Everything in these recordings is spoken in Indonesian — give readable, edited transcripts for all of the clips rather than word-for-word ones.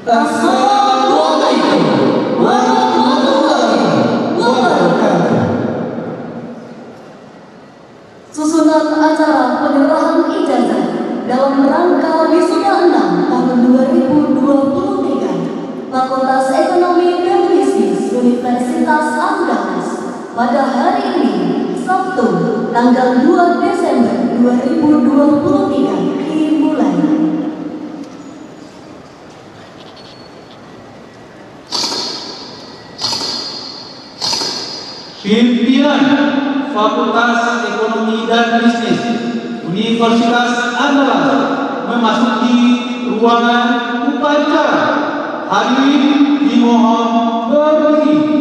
Assalamualaikum warahmatullahi wabarakatuh. Susunan acara penyerahan ijazah dalam rangka wisuda 6 tahun 2023 Fakultas Ekonomi dan Bisnis Universitas Andalas pada hari ini, Sabtu, tanggal 2 Desember 2023 dimulai. Pimpinan Fakultas Ekonomi dan Bisnis Universitas Andalas memasuki ruangan upacara. Hadirin dimohon berdiri.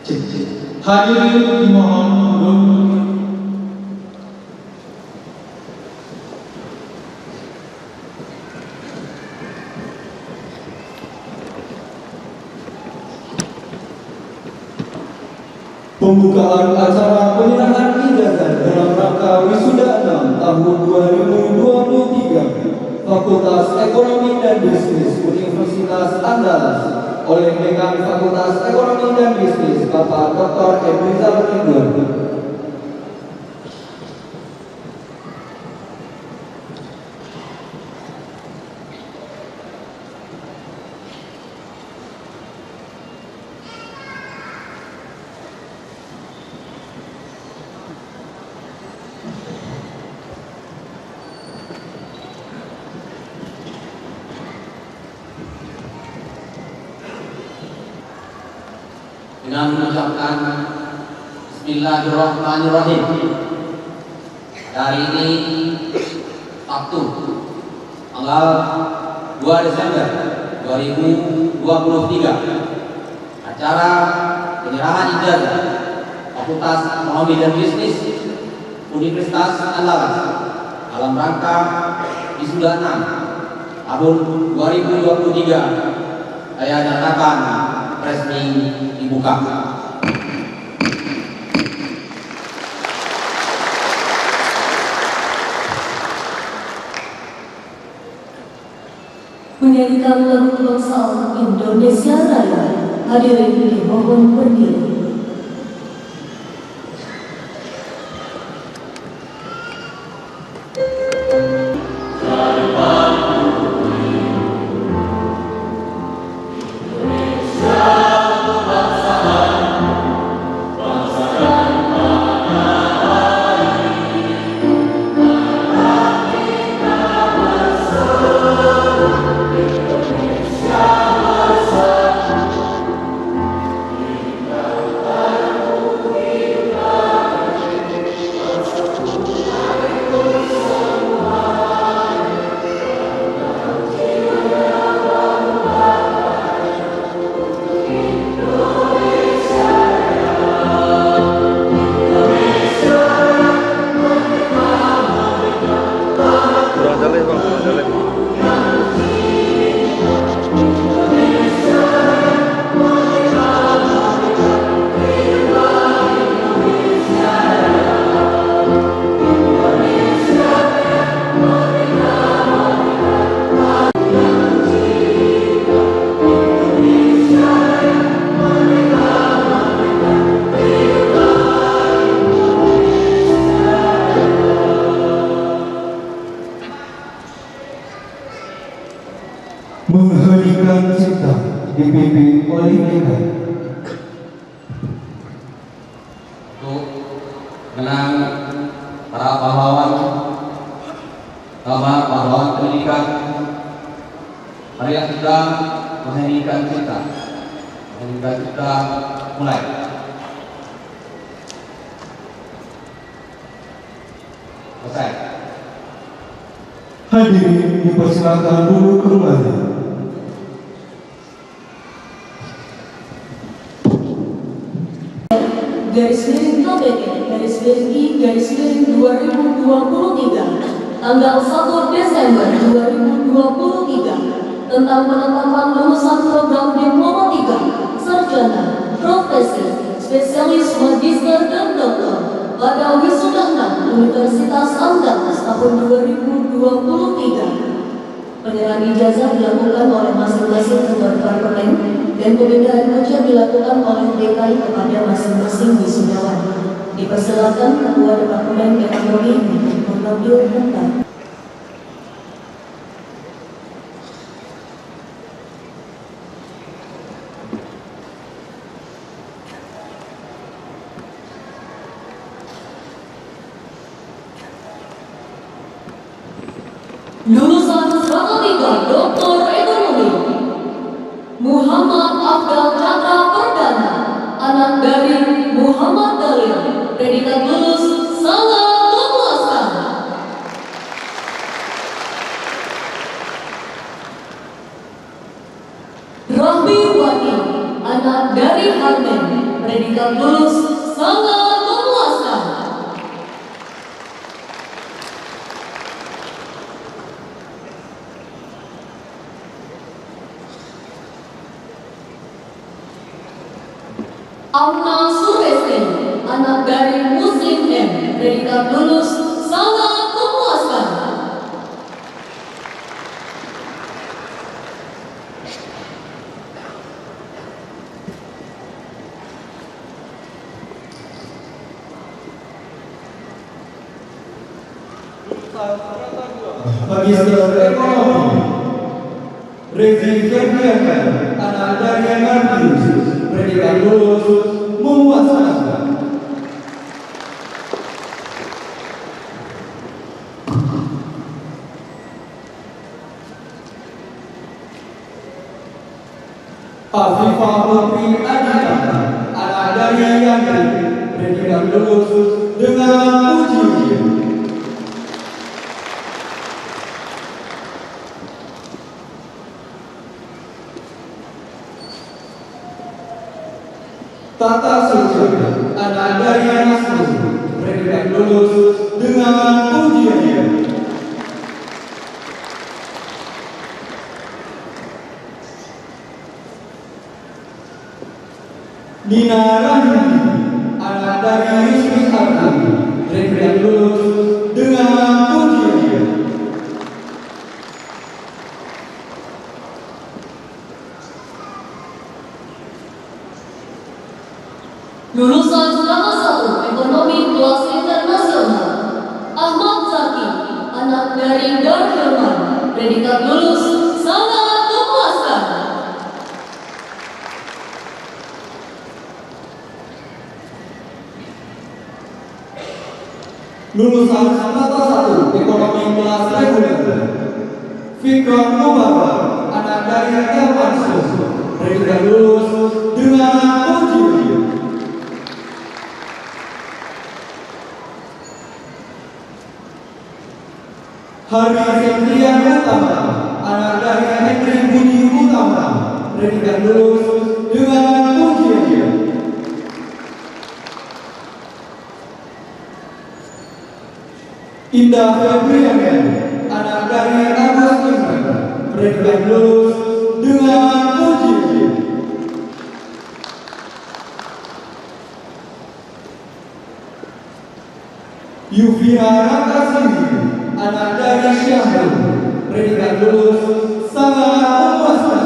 Hadirin dimohon duduk. Pembukaan acara penyerahan ijazah dalam rangka wisuda 6 tahun 2023 Fakultas Ekonomi dan Bisnis Universitas Andalas oleh Dekan Fakultas Ekonomi dan Bisnis Bapak Dr. Edwizal Ridwan. Dengan mengucapkan Bismillahirrahmanirrahim. Hari ini Sabtu tanggal 2 Desember 2023, acara penyerahan ijazah Fakultas Ekonomi dan Bisnis Universitas Andalas dalam rangka wisuda 6 tahun 2023 saya nyatakan resmi dibuka. Menyanyikan lagu kebangsaan Indonesia Raya, hadirin dimohon berdiri. Mengheningkan cipta dipimpin oleh Dekan. Untuk menang para pahlawan, sama pahlawan pendidikan, mari kita mengheningkan cipta. Mengheningkan cipta mulai. Selesai. Hadirin dipersilakan duduk kembali. Garis miring KPK, garis miring I, garis miring 2023, tanggal 1 Desember 2023, tentang penetapan lulusan program Diploma 3, Sarjana, Profesi, Spesialis Magister dan Doktor pada wisuda 6 Universitas Andalas tahun 2023. Penyerahan ijazah dilakukan oleh masing-masing ketua departemen dan pemindahan ujian dilakukan oleh dekan kepada masing-masing wisudawan. Dipersilakan Ketua Departemen Ekonomi untuk mengambil tempat. Lulusan Sarjana Doktor Ekonomi Muhammad Afdal Chandra Perdana, anak dari Muhammad Dalil, predikat lulus sangat memuaskan. Rahmi Wati, anak dari Harmen, predikat lulus sangat memuaskan. Amna Suresti, anak dari Muslim M, predikat lulus sangat memuaskan. Magister Ekonomi Rezi Ferdiana, anak dari Martius, predikat lulus memuaskan. Afifah Putri Adita, anak dari Yantri, predikat lulus dengan ujian. Tata Surya, anak dari Nasrul, predikat lulus dengan ujian. Nina Rahimi, anak dari Rizky Abdul, predikat lulus dengan ujian. Lulusan selama 1 Ekonomi Kelas Internasional, Ahmad Zaki, anak dari Darhilman, predikat lulus sangat memuaskan. Lulusan Tata 1 Ekonomi Kelas Reguler, Fikron Mubarak, anak dari Telmansus, predikat lulus dengan ujian. Hari Septrian Utama, anak dari Henry Budi Utama, predikat lulus dengan ujian. Indah Febriana, anak dari Agus Imran, predikat lulus dengan ujian. Yuvia Rakasini, anak dari Syahrul, predikat lulus sangat memuaskan.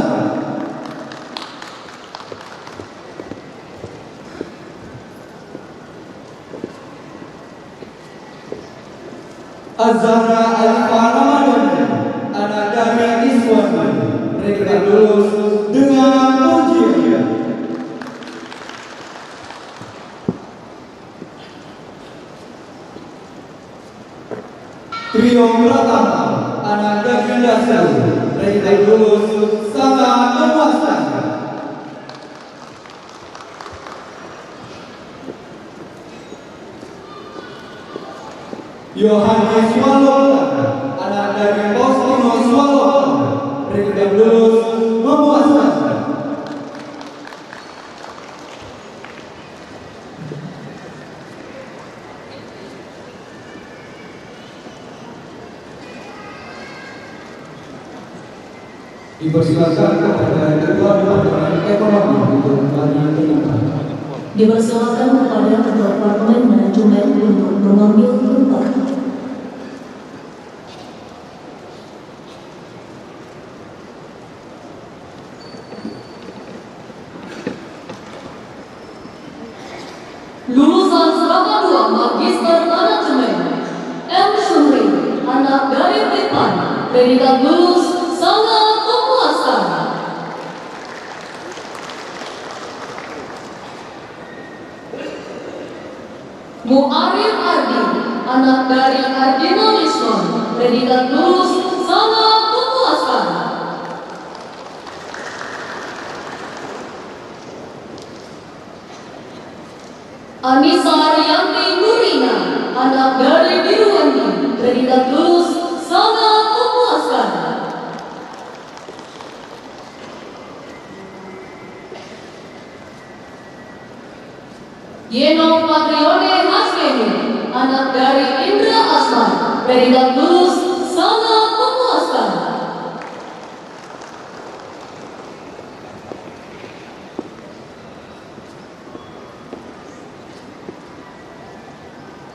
Azhara Alfa Ramadan, anak dari Iswan, predikat lulus dengan ujian. Trio Pratama, anak dari Dasar, predikat lulus sangat memuaskan. Yohanes Walota, anak dari Postinos Walota, predikat lulus memuaskan. Dipersilakan kepada Ketua Departemen Ekonomi untuk kembali ke tempat. Dipersilakan kepada Ketua Departemen Manajemen untuk mengambil tempat. Lulusan Serama 2 Magister Manajemen, M. Syumri, anak dari Tripan, predikat lulus sangat memuaskan. Mu'arif Ardi, anak dari Ardina Lisman, predikat lulus sangat memuaskan. Anissa Rianti Nurina, anak dari Biruwandi, predikat lulus sangat memuaskan. Yeno Patrione Hasmeni, anak dari Indra Asman, predikat lulus sangat memuaskan.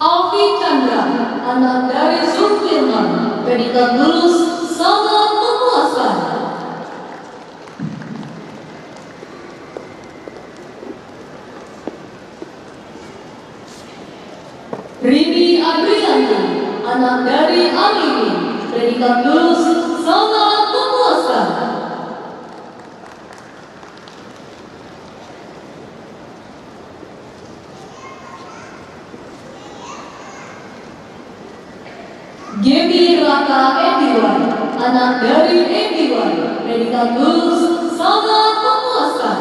Alfi Chandra, anak dari Zulfirman, predikat lulus sangat memuaskan. Rini Adrianti, anak dari Alimi, predikat lulus sangat memuaskan. Gaby Raka Ediwan, anak dari Ediwan, predikat lulus sangat memuaskan.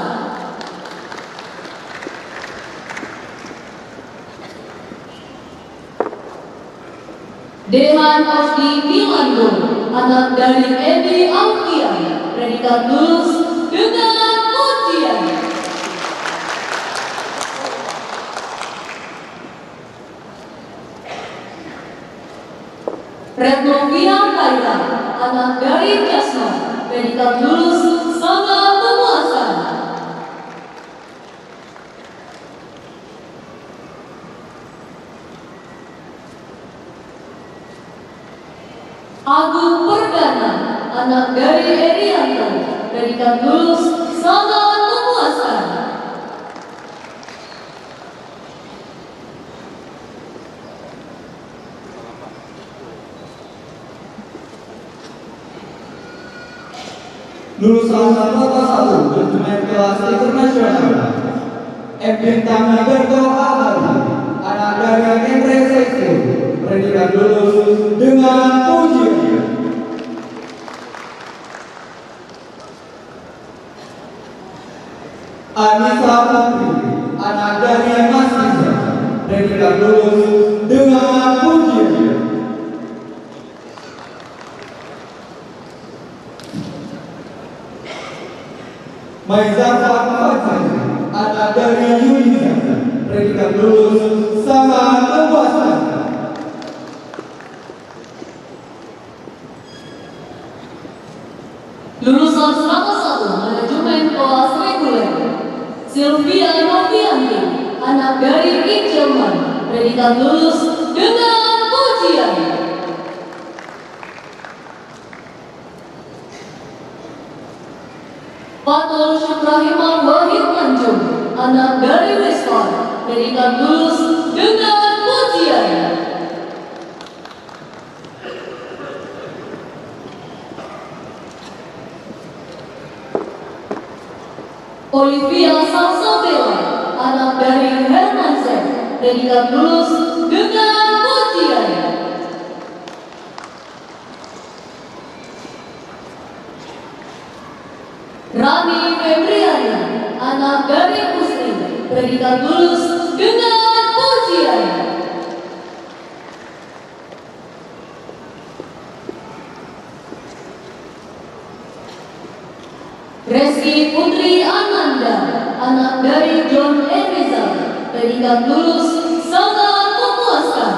Dehan Osdi Milando, anak dari Edi Alfian, predikat lulus dengan ujian. Retno Kaira, anak dari Jasma, predikat lulus sangat memuaskan. Agung Perdana, anak dari Erianto, predikat lulus sangat memuaskan. Lulusan Angkatan 1 manajemen kelas internasional. M. Bintang Nigarto Ahadi, anak dari Endre Sekti, predikat lulus dengan ujian. Anissa Putri, anak dari Masisa, predikat lulus dengan ujian. Maizah Fatmah, anak dari Yunisa, predikat lulus sangat memuaskan. Lulusan 101 manajemen kelas reguler. Sylvia Novianti, anak dari Injelman, predikat lulus dengan ujian. Fatul Syukrahimah Wahid Manjung, anak dari Wiswan, predikat lulus dengan ujian. Olivia Salsabella, anak dari Hermansen, predikat lulus dengan ujian. Rani Febriana, anak dari Muslim, predikat lulus dengan ujian. Reski Putri Ananda, anak dari John Erizal, predikat lulus sangat memuaskan.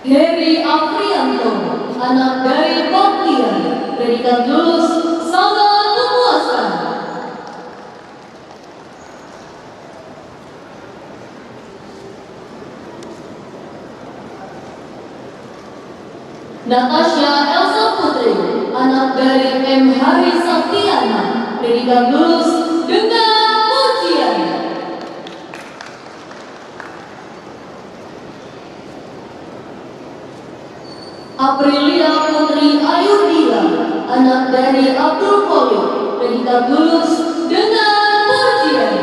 Heri Afrianto, anak dari Baktian, predikat lulus sangat memuaskan. Natasha Elsa Putri, anak dari M. Hari Saktiana, predikat lulus dengan ujian. Aprilia Putri Ayudila, anak dari Abdul Qadir, predikat lulus dengan ujian.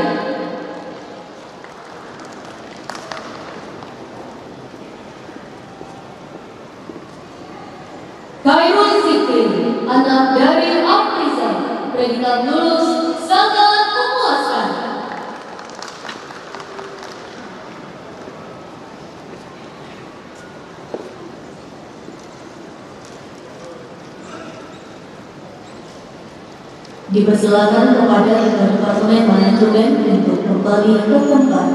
Khairul Zikri, anak dari Afriza, predikat lulus sangat memuaskan. Dipersilakan kepada Departemen Manajemen untuk kembali ke tempat.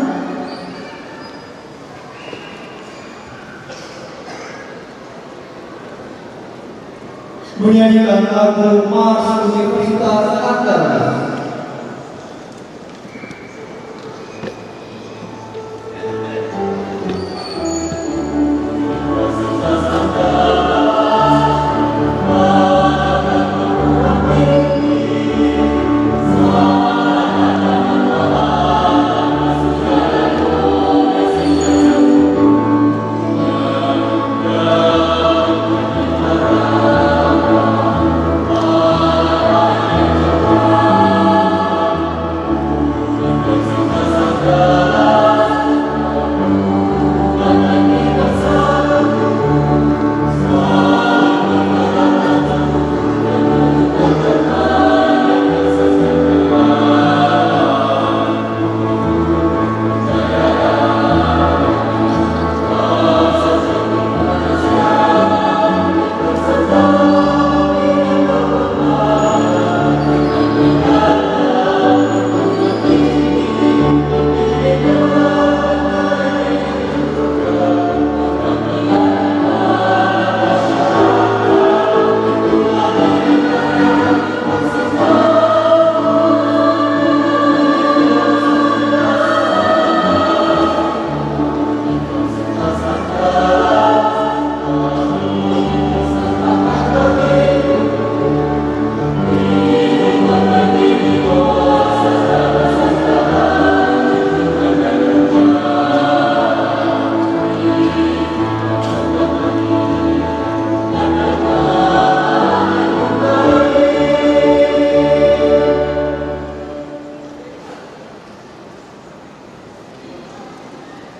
Menyanyikan lagu Mars Universitas Angkara.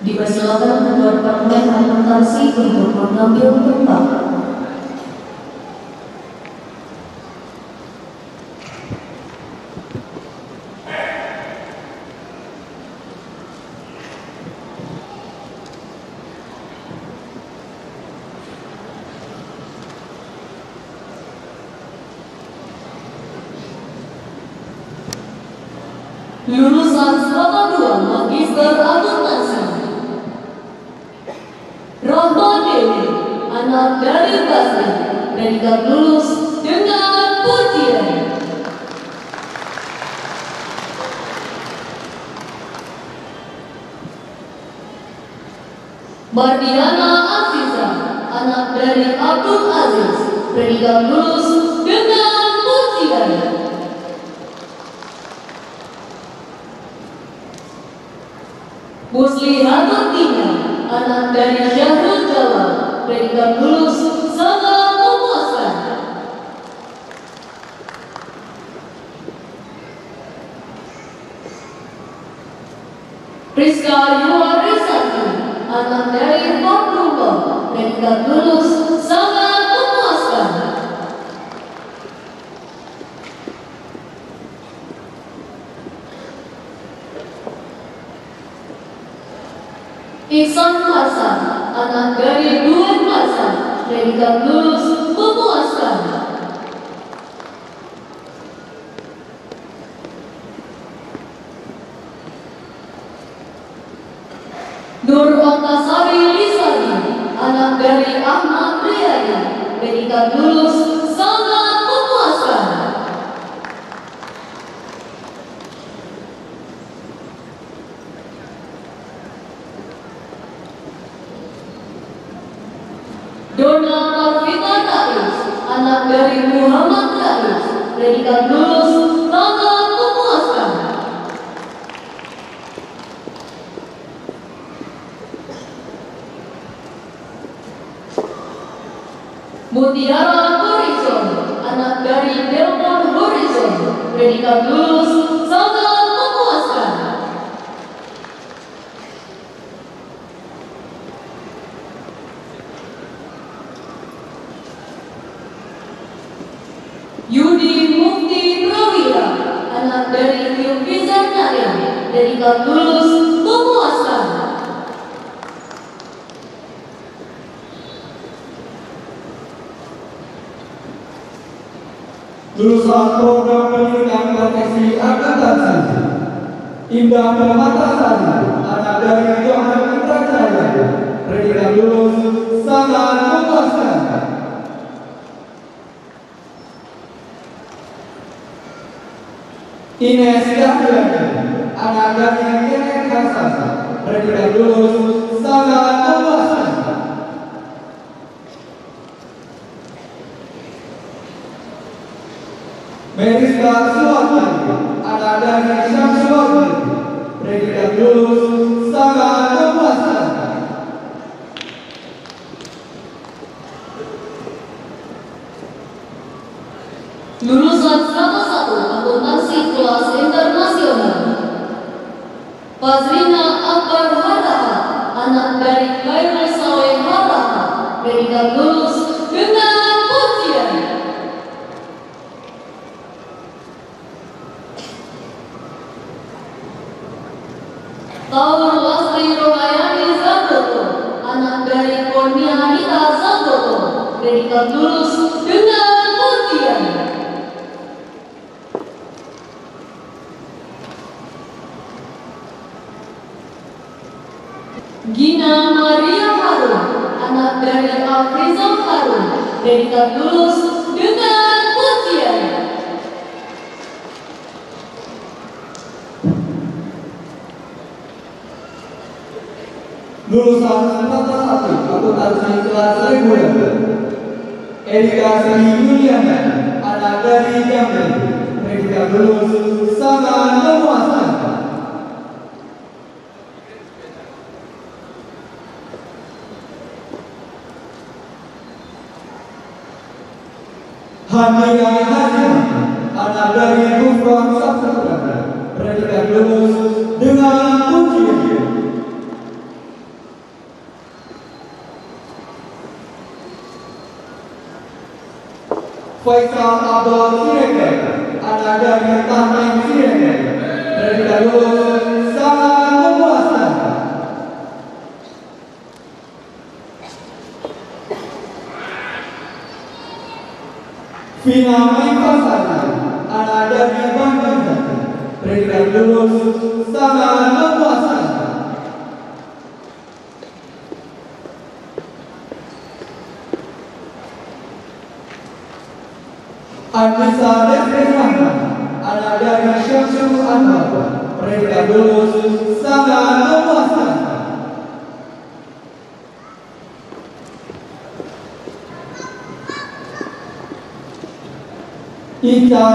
Dipersilakan Ketua Departemen Akuntansi untuk mengambil tempat. Lulusan Strata 2 Magister Akuntansi Rahma Dewi, anak dari Basri, predikat lulus dengan pujian. Mardiana Aziza, anak dari Abdul Aziz, predikat lulus dengan pujian. Muslihatun Tina, anak dari Syahrul Jawa, predikat lulus sangat memuaskan. Priska Yuwarisati, anak dari Fadlullah, predikat lulus sangat memuaskan. Ihsan Marsan, anak dari Duan Marsan, predikat lulus memuaskan. Nur Oktasari Lisani, anak dari Ahmad Riyadi, predikat lulus sangat memuaskan. Dona Marfita Rais, anak dari Muhammad Rais, predikat lulus sangat memuaskan. Mutiara Horizon, anak dari Delmon Horizon, predikat lulus sangat memuaskan. Yudi Mufti Prawira, anak dari Yufizan Narim, predikat lulus memuaskan. lulusan program pendidikan profesi akuntansi, Indah Permatasari, anak dari Johan Indrajaya, predikat lulus sangat memuaskan. Ines Dahliani, anak dari Kenek Hasan, predikat lulus sangat memuaskan. Meriska Suwati, anak dari Syamsuwati, predikat lulus sangat memuaskan. Lulusan 101 akuntansi kelas internasional, Fazrina Akbar Haraha, anak dari Khairul Saleh Haraha, predikat lulus dengan pujian. Taur Lasri Romayani Zagoto, anak dari Kurnia Anita Zagoto, predikat lulus dengan pujian. Gina Maria Harun, anak dari Afrizal Harun, predikat lulus dengan pujian. Lulusan 101 akuntansi kelas reguler, Erika Sri Yuliana, anak dari Jambi, predikat lulus sangat memuaskan. Hamida Hazimah, anak dari Gufron Saputra, predikat lulus dengan pujian. Faisal Abdul Siregar, anak dari Tamrin Siregar, predikat lulus sangat memuaskan. Vina Maifasana, anak dari Bandung, predikat lulus sangat memuaskan. Anissa Desrihana, anak dari Syamsul Anwar, predikat lulus sangat memuaskan. Ita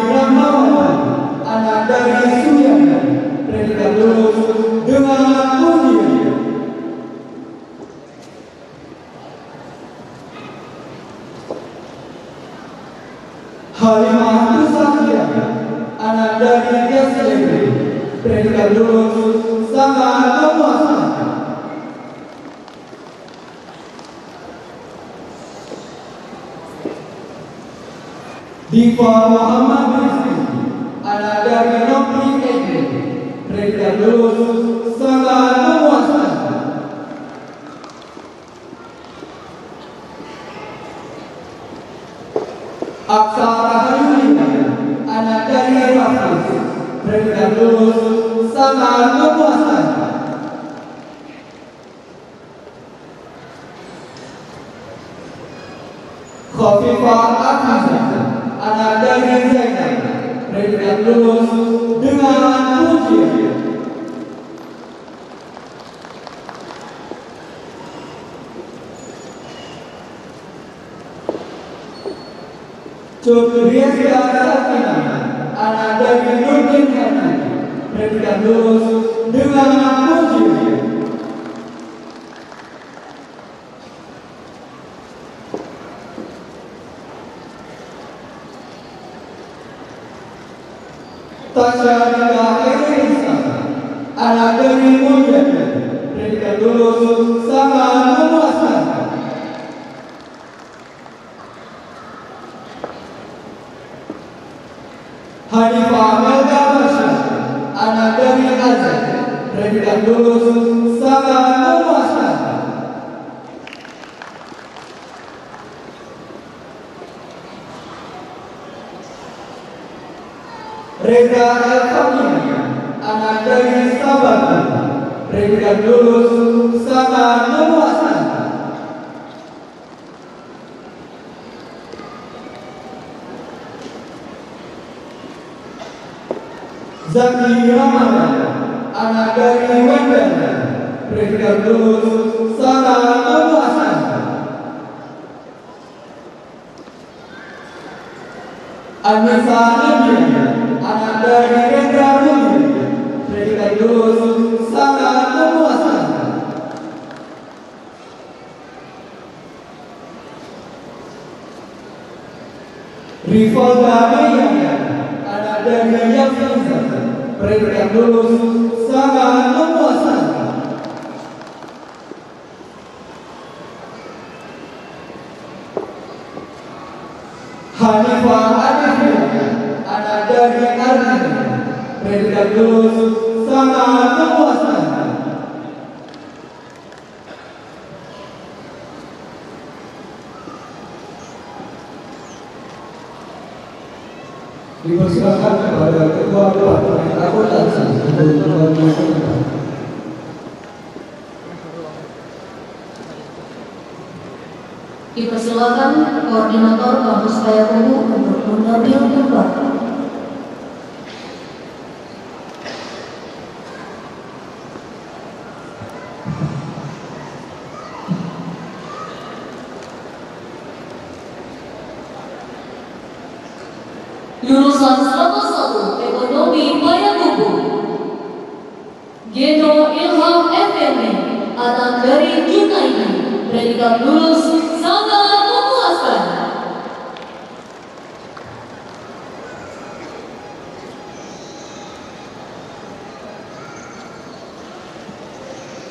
Rahmawati, anak dari Suyana, predikat lulus dengan pujian. Halimah Nusakia, anak dari Yaslebe, predikat lulus sangat memuaskan. Diva Muhammad Rizki, anak dari Nopri Eke, predikat lulus sangat memuaskan. Aksara Hayulina, anak dari Rafiz, predikat lulus sangat memuaskan. Khafifah Afizah, anak dari Zainab, predikat lulus dengan pujian. Cukriya Sakina, anak dari Nurdin Hadi, predikat lulus dengan pujian. Tasya Nida Erisa, anak dari Mulyana, predikat lulus sangat memuaskan. Hanifah Melda Masya, anak dari Azad, predikat lulus sangat memuaskan. Reza Elfania, anak dari Sabatu, predikat lulus sangat memuaskan. Zaki Ramadan, anak dari Wendana, predikat lulus sangat memuaskan. Anissa Nadia, anak dari Rendra Mulia, predikat lulus sangat memuaskan. Rivalda Meyana, anak dari Yafiza, predikat lulus sangat memuaskan. Hanifah Adifia, anak dari Arlina, predikat lulus sangat memuaskan. Dipersilakan kepada Ketua Departemen Akuntansi untuk menyampaikan. Dipersilakan Koordinator Kampus Payakumbuh untuk mengambil tempat. Jurusan 101 Ekonomi Payakumbuh, Geno Ilham Effendi, anak dari Junaidi, predikat lulus sangat memuaskan.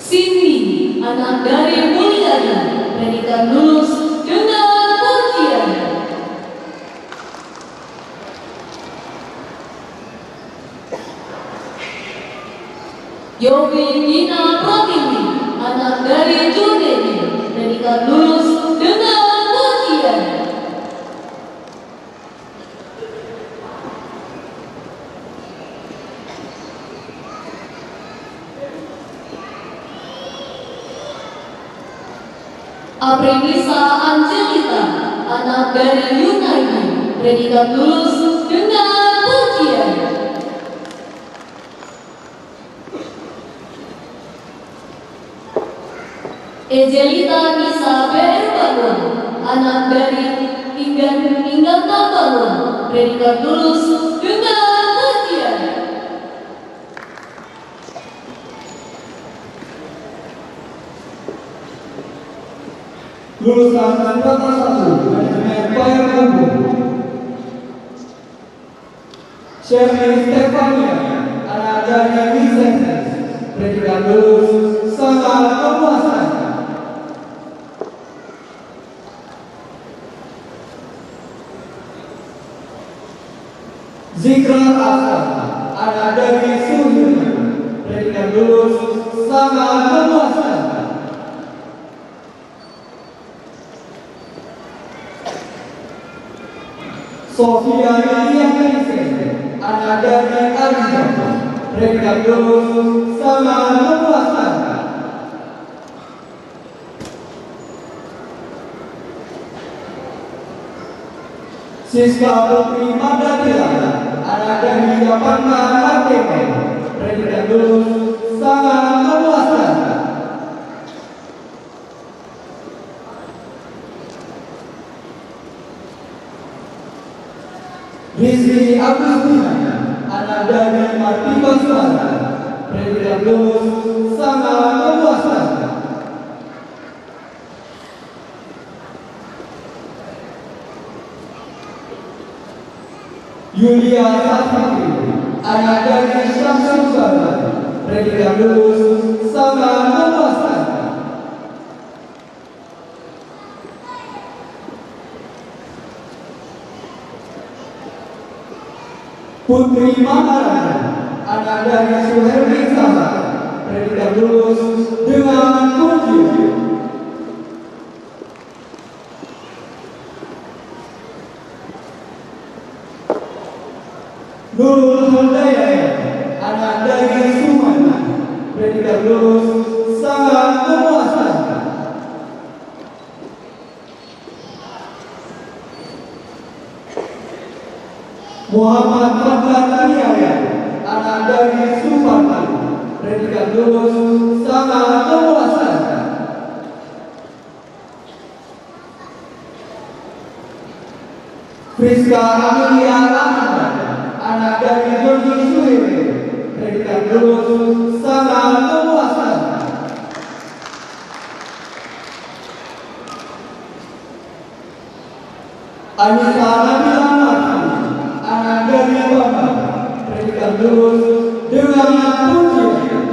Cindy, anak dari Mulyadi, predikat lulus dengan pujian. Yofi Gina Pratiwi, anak dari Junedi, predikat lulus dengan pujian. Aprinisa Angelita, anak dari Yunaidi, predikat lulus dengan pujian. Ejelita Nisa PR Bangun, anak dari Inggata Bangun, predikat lulus dengan pujian. Lulusan Angkatan 1 Manajemen Payakumbuh, Sherly Stefania, anak dari Wisenes, predikat lulus sangat memuaskan. Zikra Asad, anak dari Suhirman, predikat lulus sangat memuaskan. Sofia Lidianise, anak dari Arizona, predikat lulus sangat memuaskan. Siska Putri Madadila, anak dari Japanna Mateme, predikat lulus sangat memuaskan. Rizky Agustina, anak dari Martika Suara, predikat lulus sangat memuaskan. Yulia Safri, anak dari Syamsul Barat, predikat lulus sangat memuaskan. Putri Maharani, anak dari Suhermi Sama, predikat lulus dengan pujian. Nurul Muhammad Fadlan Aniaya, anak dari Suparman, predikat lulus sangat memuaskan. Friska Amelia Amanda, anak dari Joni Suhewe, predikat lulus sangat memuaskan. Anissa Nabila Marti, anak dari Bambang, predikat lulus dengan pujian.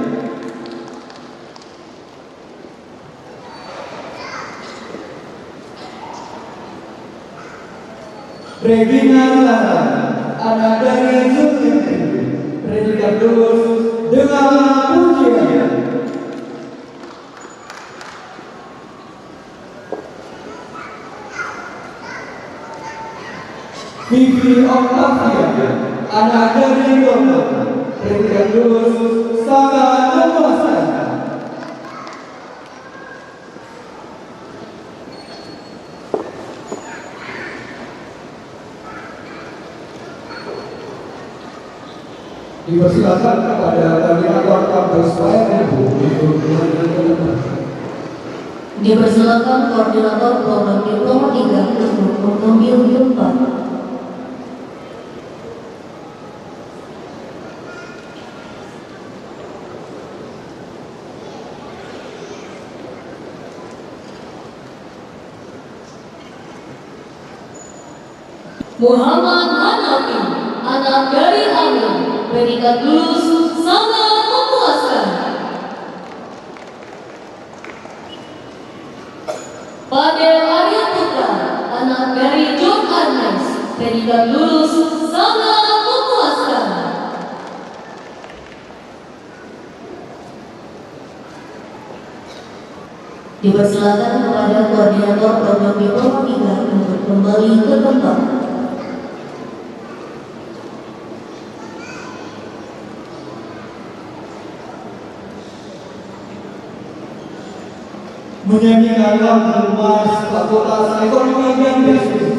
Regina Lara, anak dari Zulkifli, predikat lulus dengan pujian. Vivi Octavia, anak dari Dona, predikat lulus sangat memuaskan. Dipersilakan kepada koordinator kampus PMU untuk menyampaikan. Dipersilakan koordinator program diploma 3 untuk mengambil tempat. Muhammad Hanafi, anak dari Amin, predikat lulus sangat memuaskan. Fadel Arya Putra, anak dari John Arnes, predikat lulus sangat memuaskan. Dipersilakan kepada koordinator program diploma 3 untuk kembali ke tempat. Menyanyikan lagu Mars Fakultas Ekonomi dan Bisnis.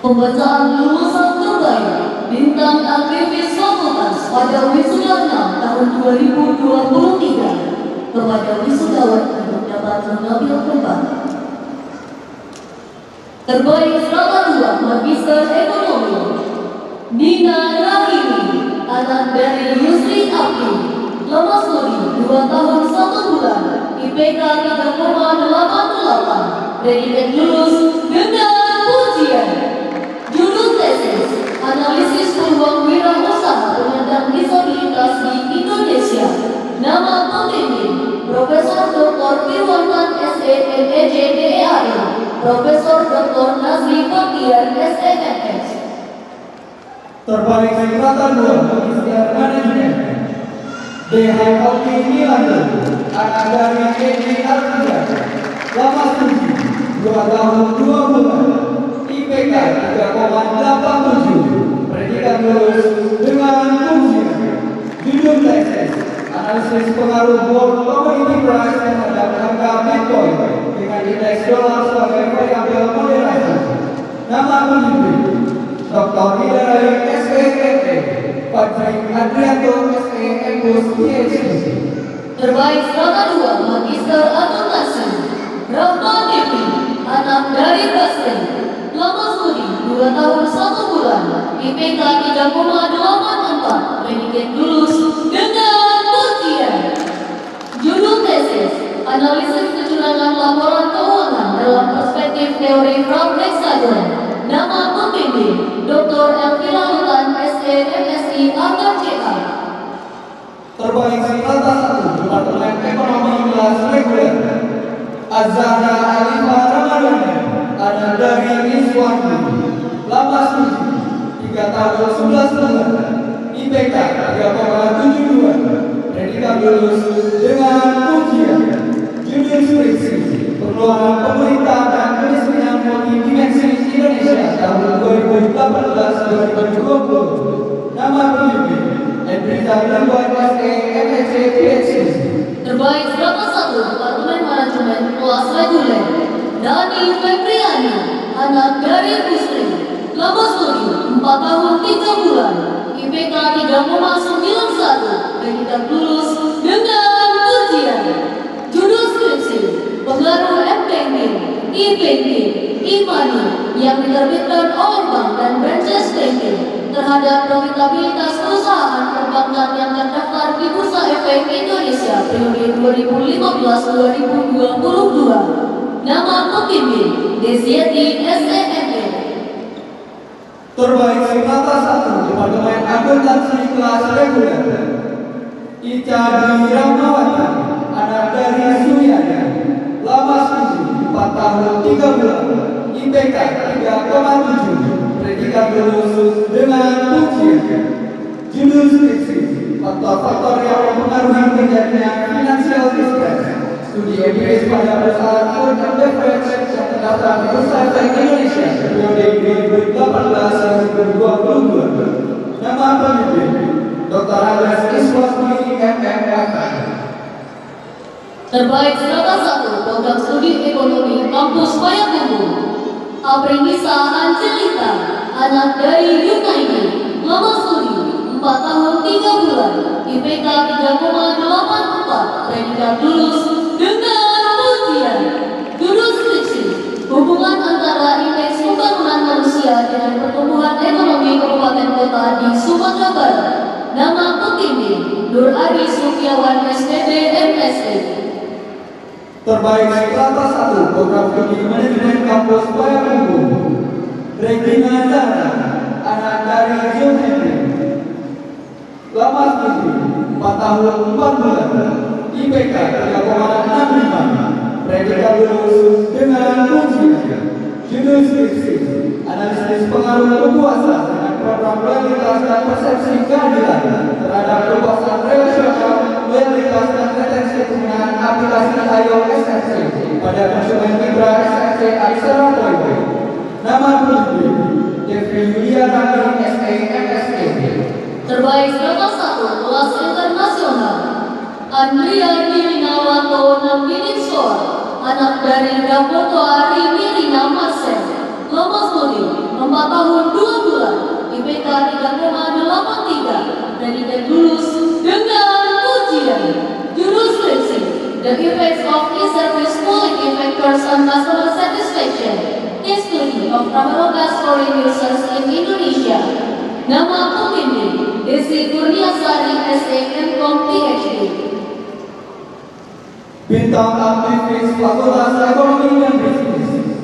Pembacaan lulusan terbaik bintang aktivis fakultas pada wisuda 6 tahun 2023. kepada wisudawan untuk dapat mengambil tempat. Terbaik Strata 2 Magister Ekonomi Nina Rahimi, anak dari Yusri Abdi, lama studi 2 tahun 1 bulan, IPK 3,88, predikat lulus dengan pujian. Judul tesis, analisis peluang wirausaha penyandang disabilitas di Indonesia. Nama pembimbing, Profesor Dr. Firwantan SEMEJ DEAI, Profesor Dr. Nazri Faktiar SEMS. Terbaik Strata 2 Magister Manajemen DH Kopi Nilanda, anak dari ED Artiga, lama studi 2 tahun 2 bulan, IPK 3,87, predikat lulus dengan pujian. Judul tesis, analisis pengaruh World Commodity Price terhadap harga Bitcoin dengan indeks dolar sebagai variabel moderasi. Nama pembimbing, Dr. Hidayat SEME, Fajri Adrianto SEMBUS PhD. Terbaik Strata 2 Magister Akuntansi Rahma Devi, anak dari Basri, lama studi 2 tahun 1 bulan, IPK 3,84, predikat lulus dengan pujian. Judul tesis, analisis kecurangan laporan keuangan dalam perspektif teori Frank Hexagon. Nama pembimbing, Dr. Elvira Hutan SEMSI Angkat CA. Terbaik Strata 1 Departemen Ekonomi kelas reguler Azhara Alifah Ramadhani, anak dari Iswandi, lama studi 3 tahun 11 bulan, IPK 3,72, predikat lulus dengan pujian. Judul skripsi, pengeluaran pemerintah dan kemiskinan multidimensi Indonesia tahun 2018-2020. Nama pembimbing, Edrita Ridwan SEMEJ PhD. Terbaik Strata 1 Departemen Manajemen kelas reguler Dani Febriani, anak dari Gusri, lama studi 4 tahun 3 bulan, IPK 3,91, predikat lulus dengan pujian. Judul skripsi, pengaruh M-Banking, E-Banking, E-Money yang diterbitkan oleh bank dan branches banking terhadap profitabilitas perusahaan perbankan yang terdaftar di Bursa Efek Indonesia periode 2015-2022. Nama pembimbing, Desiati SEME. Terbaik Strata 1 Departemen Akuntansi kelas reguler Ica Dwi Rahmawati, anak dari Suyana, lama studi 4 tahun 3 bulan, IPK 3,7, predikat lulus dengan pujian. Judul skripsi, faktor-faktor yang mempengaruhi terjadinya financial distress, studi empiris pada perusahaan food and beverage yang terdaftar di Bursa Efek Indonesia periode 2018-2022. Nama pembimbing, Dr. Andres Iswasmi MMAK. Terbaik Strata 1 Program Studi Ekonomi Kampus Payakumbuh Aprinisa Angelita, anak dari Yunaidi, lama studi 4 tahun 3 bulan, IPK 3,84, predikat lulus dengan pujian. Judul skripsi, hubungan antara indeks pembangunan manusia dengan pertumbuhan ekonomi kabupaten kota di Sumatera Barat. Nama pembimbing, Nur Ari Sufiawan SPB MSc. Terbaik Strata 1 Program Studi Manajemen Kampus Payakumbuh Regina Zara, anak dari John Henry, lama studi 4 tahun 4 bulan, IPK 3,65, predikat lulus dengan pujian. Judul skripsi, analisis pengaruh kekuasaan dengan program loyalitas dan persepsi keadilan terhadap kekuasaan relasional, loyalitas dan retensi penggunaan aplikasi iOS pada konsumen Mitra SFC Aksara Poin. Nama pembimbing, Devi Yulia Rani SEMSC. Terbaik Strata 1 Kelas Internasional Andrea Nirinawanto Nambininsor, anak dari Dapoto Ari Nirina Marcel, lama studi 4 tahun 2 bulan, IPK 3,83, predikat lulus dengan pujian. Judul skripsi, the effects of e-service cooling factors on customer satisfaction, case study of Traveloka's foreign users in Indonesia. Nama pembimbing Desi Kurniasari SE Kemkom PhD. Bintang aktivis Fakultas Ekonomi dan Bisnis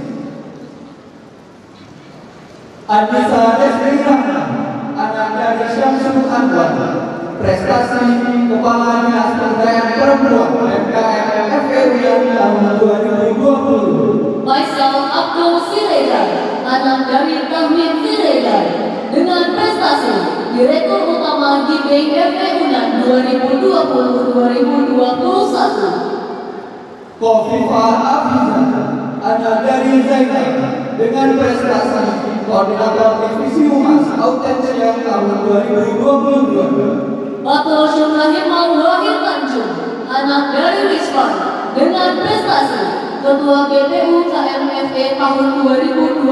Adisa Desri Rahman, anak dari Syamsul Anwar, prestasi Kepala Dinas Pemberdayaan Perempuan MKM FKUIN tahun 2020. Faisal Abdul Siregar, anak dari Tahmid Siregar, dengan prestasi Direktur Utama di BFUNAN 2020-2021. Kofifah Afizah, anak dari Zainab, dengan prestasi Koordinator Divisi Humas Autensial tahun 2022. Batul Syurahimah Wahid Tanjung, anak dari Wiswan, dengan prestasi Ketua GPU KMFE tahun 2021.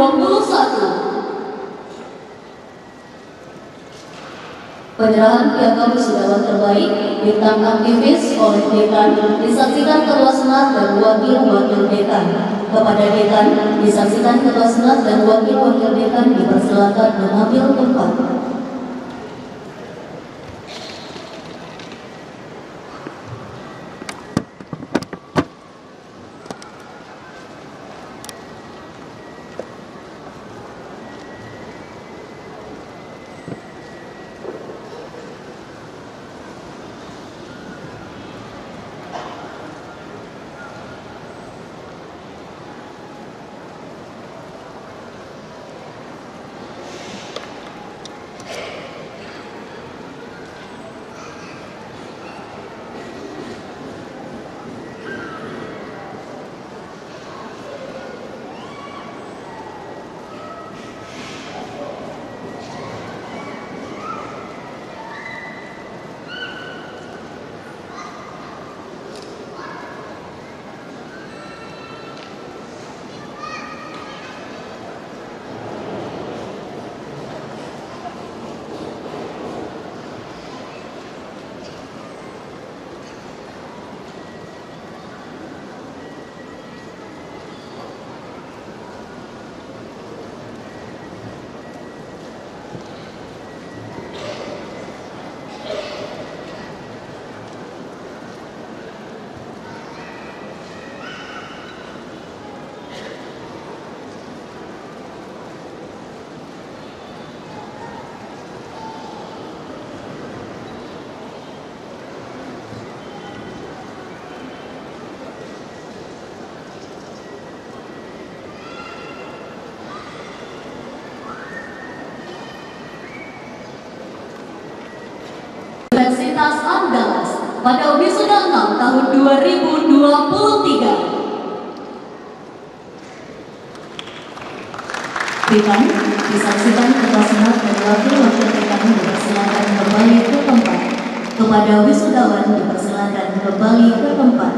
Penyerahan piagam wisudawan terbaik bintang aktivis oleh dekan disaksikan ketua senat dan wakil-wakil dekan. Kepada dekan disaksikan ketua senat dan wakil-wakil dekan dipersilakan mengambil tempat. Universitas Andalas pada wisuda 6 tahun 2023. Dekan disaksikan ketua senat dan wakil-wakil dekan dipersilakan kembali ke tempat. Kepada wisudawan dipersilakan kembali ke tempat.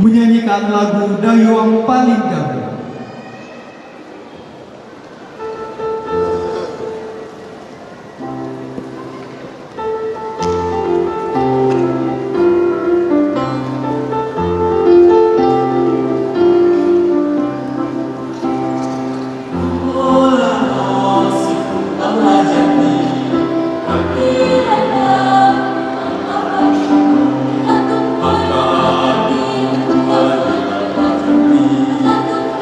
Menyanyikan lagu Dayuang Palinggabu. Aku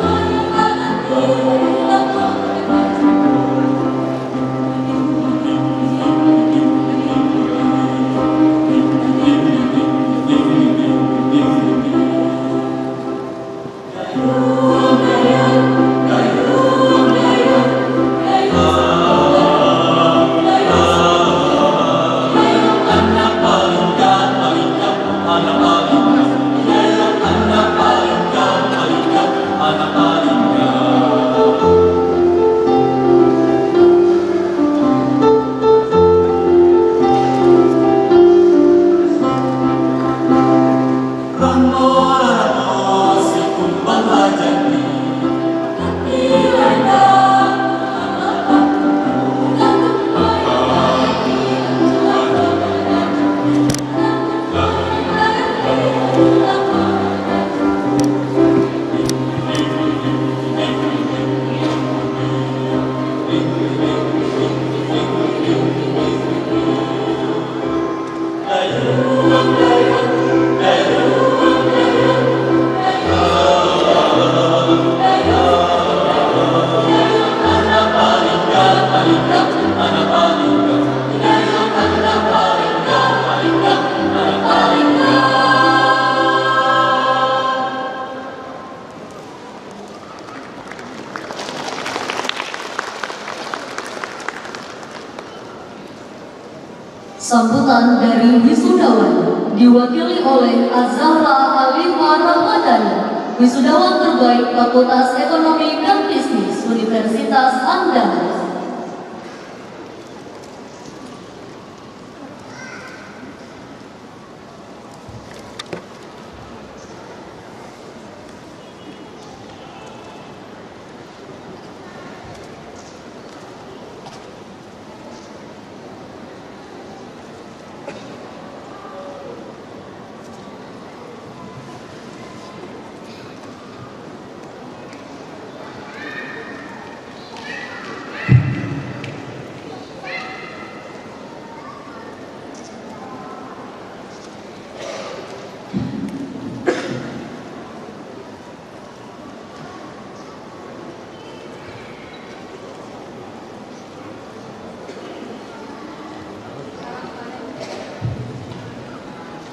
Sambutan dari wisudawan diwakili oleh Azahra Alifah Ramadhani, wisudawan terbaik Fakultas Ekonomi dan Bisnis Universitas Andalas.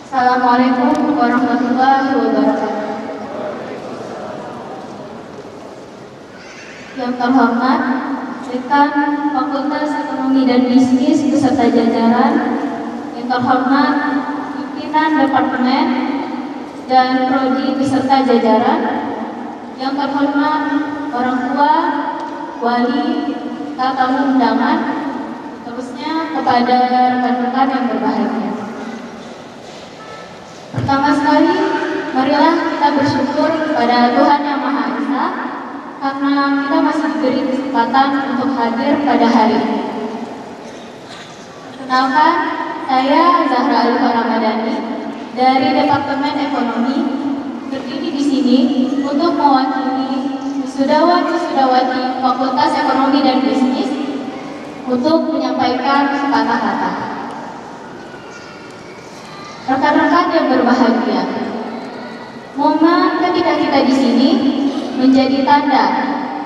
Assalamualaikum warahmatullahi wabarakatuh. Yang terhormat Dekan Fakultas Ekonomi dan Bisnis beserta jajaran, yang terhormat pimpinan Departemen dan Prodi beserta jajaran, yang terhormat orang tua, wali, tamu undangan, terusnya kepada rekan-rekan yang berbahagia. Pertama sekali, marilah kita bersyukur kepada Tuhan Yang Maha Esa karena kita masih diberi kesempatan untuk hadir pada hari ini. Perkenalkan, saya Zahra Alifah Ramadhani dari Departemen Ekonomi, berdiri di sini untuk mewakili wisudawan-wisudawati Fakultas Ekonomi dan Bisnis untuk menyampaikan sepatah kata. Rekan-rekan yang berbahagia, momen ketika kita di sini menjadi tanda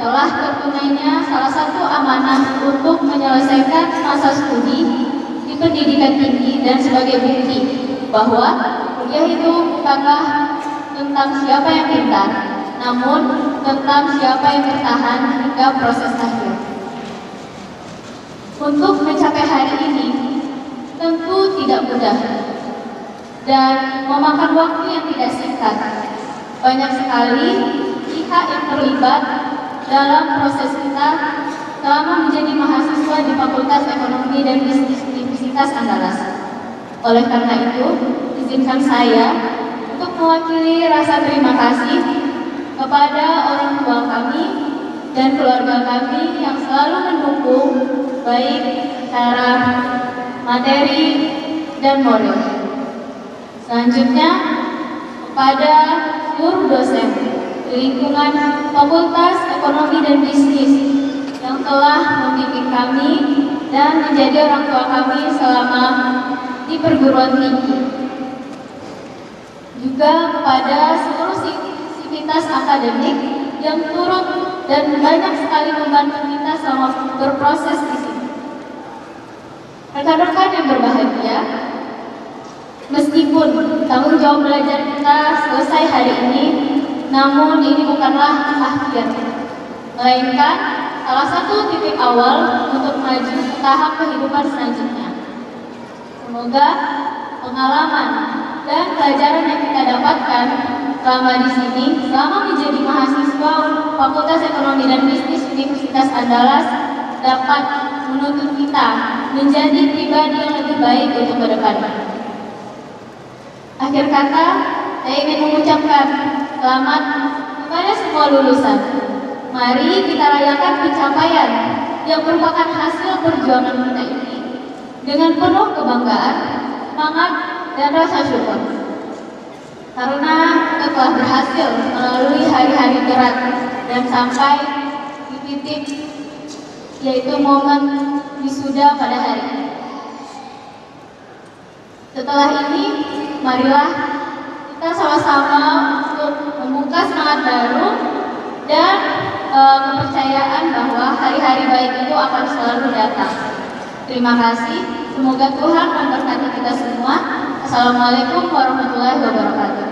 telah tertunainya salah satu amanah untuk menyelesaikan masa studi di pendidikan tinggi dan sebagai bukti bahwa kuliah itu bukanlah tentang siapa yang pintar, namun tentang siapa yang bertahan hingga proses akhir. Untuk mencapai hari ini tentu tidak mudah dan memakan waktu yang tidak singkat. Banyak sekali pihak yang terlibat dalam proses kita selama menjadi mahasiswa di Fakultas Ekonomi dan Bisnis Universitas Andalas. Oleh karena itu, izinkan saya untuk mewakili rasa terima kasih kepada orang tua kami dan keluarga kami yang selalu mendukung baik secara materi dan moral. Selanjutnya, kepada seluruh dosen di lingkungan Fakultas Ekonomi dan Bisnis yang telah membimbing kami dan menjadi orang tua kami selama di perguruan tinggi. Juga kepada seluruh sivitas akademik yang turut dan banyak sekali membantu kita selama berproses di sini. Rekan-rekan yang berbahagia, meskipun tanggung jawab belajar kita selesai hari ini, namun ini bukanlah akhir, melainkan salah satu titik awal untuk maju ke tahap kehidupan selanjutnya. Semoga pengalaman dan pelajaran yang kita dapatkan selama di sini, selama menjadi mahasiswa Fakultas Ekonomi dan Bisnis Universitas Andalas, dapat menuntut kita menjadi pribadi yang lebih baik untuk ke depannya. Akhir kata, saya ingin mengucapkan selamat kepada semua lulusan. Mari kita rayakan pencapaian yang merupakan hasil perjuangan kita ini dengan penuh kebanggaan, semangat, dan rasa syukur. Karena kita telah berhasil melalui hari-hari berat dan sampai di titik yaitu momen wisuda pada hari ini. Setelah ini, marilah kita sama-sama untuk membuka semangat baru dan kepercayaan bahwa hari-hari baik itu akan selalu datang. Terima kasih. Semoga Tuhan memberkati kita semua. Assalamualaikum warahmatullahi wabarakatuh.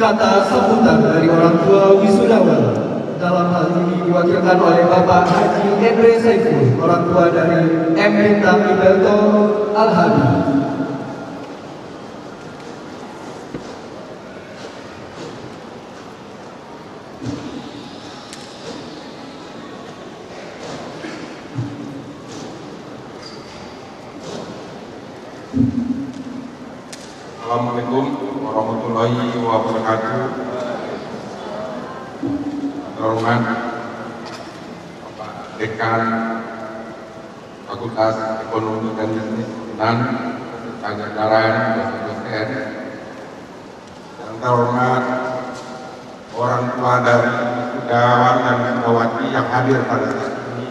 Kata sambutan dari orang tua wisudawan dalam hal ini diwakilkan oleh Bapak Haji Endre Saiful, orang tua dari M. Bintang Iberto Al-Hadi. Assalamualaikum warahmatullahi wabarakatuh. Terhormat Bapak Dekan Fakultas Ekonomi dan Bisnis dan jajaran dosen, yang terhormat orang tua dari wisudawan dan wisudawati yang hadir pada saat ini,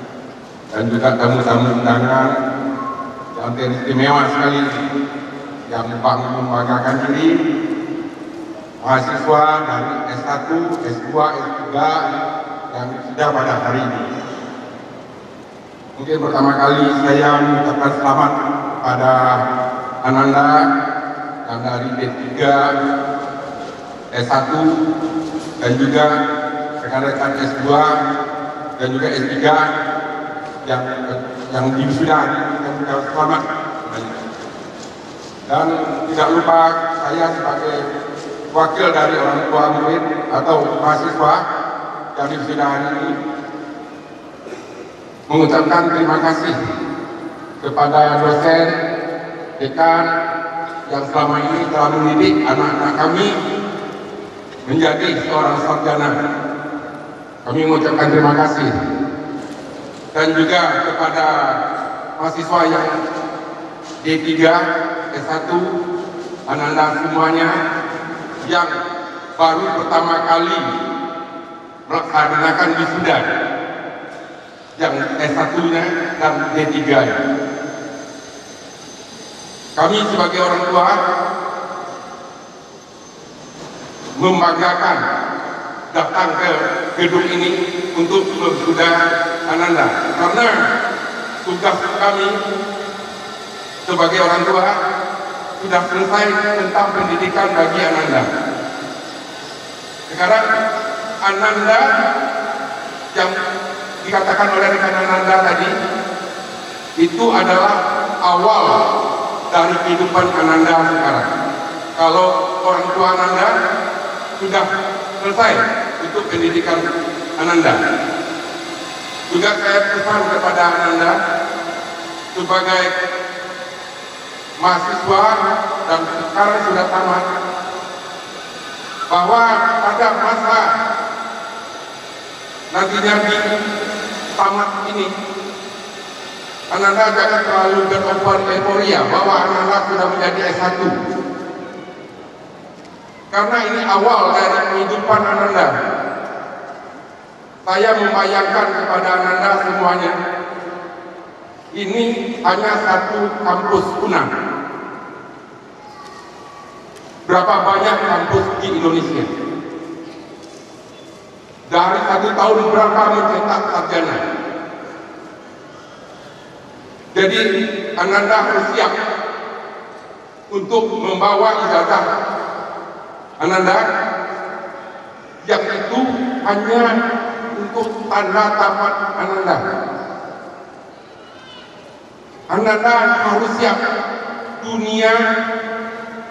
dan juga tamu-tamu undangan yang teristimewa sekali yang membanggakan diri, mahasiswa dari S1, S2, S3 yang sudah pada hari ini. Mungkin pertama kali saya mengucapkan selamat pada Ananda yang dari D3, S1 dan juga rekan-rekan S2 dan juga S3 yang wisuda hari ini, dan juga selamat. Dan tidak lupa saya sebagai wakil dari orang tua murid atau mahasiswa yang wisuda hari ini mengucapkan terima kasih kepada dosen, dekan yang selama ini telah mendidik anak-anak kami menjadi seorang sarjana. Kami mengucapkan terima kasih. Dan juga kepada mahasiswa yang D3, S1, Ananda semuanya yang baru pertama kali melaksanakan wisuda, yang S1-nya dan D3-nya. Kami sebagai orang tua membanggakan datang ke gedung ini untuk wisuda Ananda, karena tugas kami sebagai orang tua sudah selesai tentang pendidikan bagi Ananda. Sekarang Ananda yang dikatakan oleh rekan Ananda tadi itu adalah awal dari kehidupan Ananda sekarang. Kalau orang tua Ananda sudah selesai untuk pendidikan Ananda. Juga saya pesan kepada Ananda sebagai mahasiswa dan sekarang sudah tamat, bahwa pada masa nantinya di tamat ini Ananda jangan terlalu bereufori bahwa Ananda sudah menjadi S1, karena ini awal dari kehidupan Ananda. Saya membayangkan kepada Ananda semuanya, ini hanya satu kampus UNAM. Berapa banyak kampus di Indonesia? Dari satu tahun berapa mencetak sarjana? Jadi Ananda harus siap untuk membawa ijazah Ananda yang itu hanya untuk tanda tamat Ananda. Ananda harus siap dunia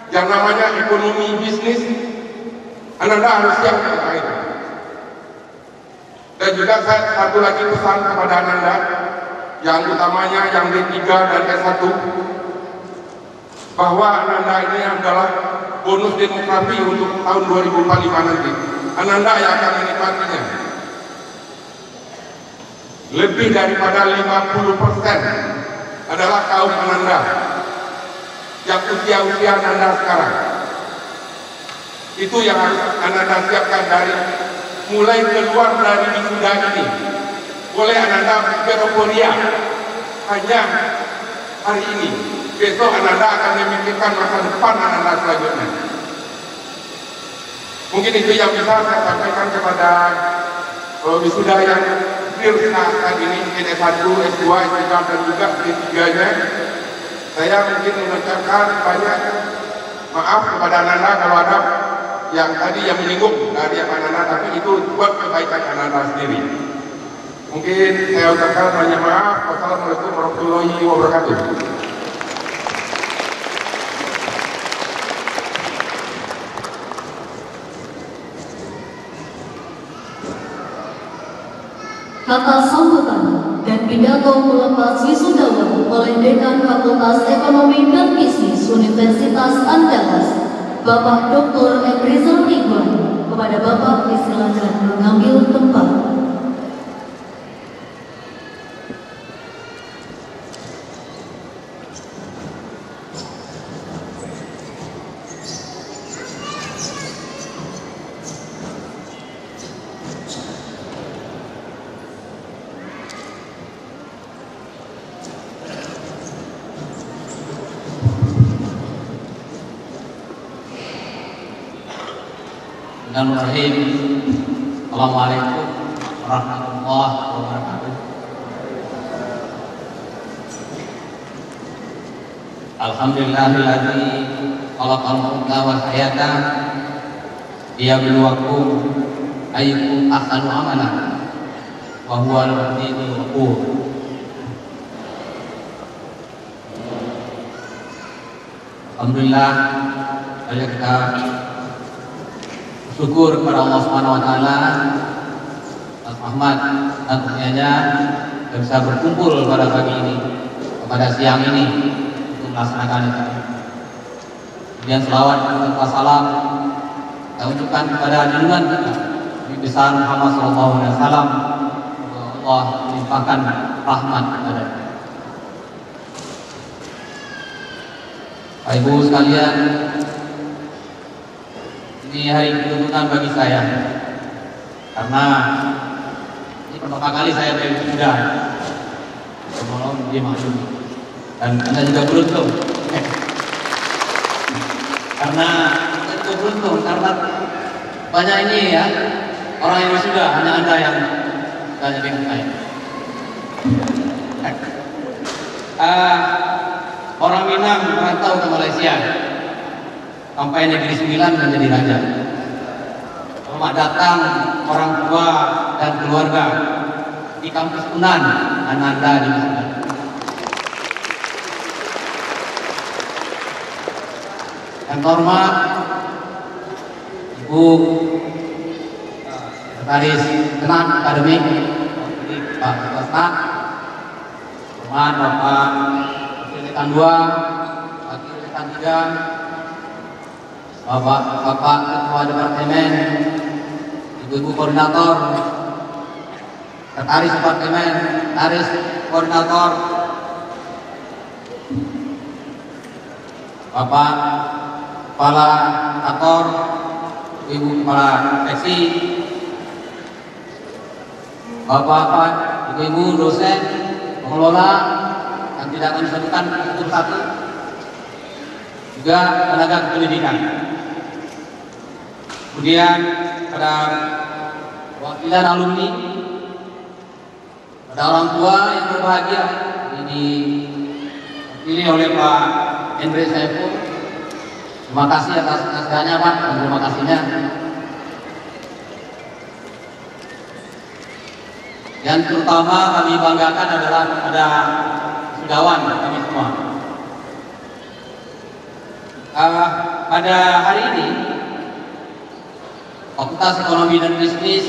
yang namanya ekonomi bisnis. Ananda harus siap untuk itu. Dan juga saya satu lagi pesan kepada Ananda, yang utamanya yang D3 dan S1, bahwa Ananda ini adalah bonus demografi untuk tahun 2045 nanti. Ananda yang akan menikmatinya. Lebih daripada 50% adalah kaum Ananda yang usia Ananda sekarang. Itu yang harus Ananda siapkan dari mulai keluar dari wisuda ini. Boleh Ananda beroforia hanya hari ini, besok Ananda akan memikirkan masa depan Ananda selanjutnya. Mungkin itu yang bisa saya sampaikan kepada wisuda yang saat ini, mungkin S1, S2, S3 dan juga D3-nya. Saya mungkin mengucapkan banyak maaf kepada Ananda kalau ada yang tadi yang menyinggung dari anak-anak, tapi itu buat kebaikan anak-anak sendiri. Mungkin saya ucapkan banyak maaf. Wassalamualaikum warahmatullahi wabarakatuh. Kata sambutan dan pidato melepas wisudawan oleh Dekan Fakultas Ekonomi dan Bisnis Universitas Andalas, Bapak Dr. M. Rizal Ridwan. Kepada Bapak disilakan mengambil tempat. Bismillahirrahmanirrahim. Assalamualaikum warahmatullahi wabarakatuh. Alhamdulillahilladzi khalaqal mauta wal hayata liyabluwakum ayyukum ahsanu amala wa huwal azizul ghafur. Alhamdulillah, kita syukur kepada Allah Subhanahu wa taala atas rahmat dan kurnianya kita bisa berkumpul pada pagi ini, pada siang ini untuk melaksanakan itu. Kemudian selawat dan salam kita ucapkan kepada junjungan kita Nabi besar Muhammad sallallahu alaihi wasallam. Allah melimpahkan rahmat kepada kita. Bapak Ibu sekalian, ini hari keuntungan bagi saya karena ini pertama kali saya berwisuda. Mohon dimaklumi, dan Anda juga beruntung karena Anda juga beruntung karena banyak ini ya orang yang wisuda, hanya Anda yang tanya dengan saya. Orang Minang merantau ke Malaysia sampai Negeri Sembilan menjadi raja. Selamat datang orang tua dan keluarga di kampus Unan Ananda di Wisuda. Yang terhormat Ibu Sekretaris Senat Akademik Pak Kepala, hormat Bapak Wakil Dekan 2, Wakil Dekan 3, Bapak Ketua Departemen, Ibu-ibu Koordinator, Sekretaris Departemen, Sekretaris Koordinator, Bapak Kepala Kantor, Ibu Kepala Seksi, Bapak-bapak, Ibu-ibu dosen, pengelola yang tidak akan disebutkan satu-satu, juga tenaga pendidikan. Kemudian pada wakilan alumni, pada orang tua yang berbahagia ini dipilih oleh Pak Hendri Saiful. Terima kasih atas kehadirannya Pak, dan terima kasihnya. Yang terutama kami banggakan adalah pada wisudawan kami semua. Pada hari ini Fakultas Ekonomi dan Bisnis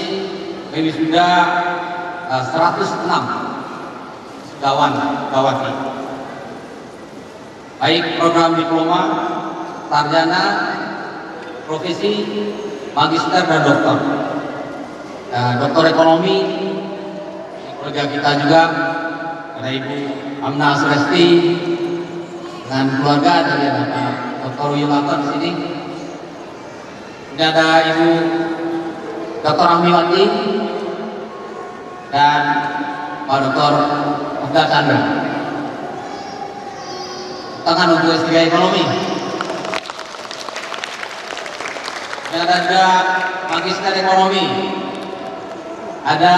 wisuda 106 wisudawan wisudawan, baik program diploma, sarjana, profesi, magister dan doktor. Doktor ekonomi di keluarga kita juga ada Ibu Amna Suresti dengan keluarga, dari Bapak Dr. Wiyolanto di sini. Ini ada Ibu Dr. Ahmiwati dan Pak Dr. Abdul Chandra. Tangan untuk S3 Ekonomi. Ini ada juga Magister Ekonomi. Ada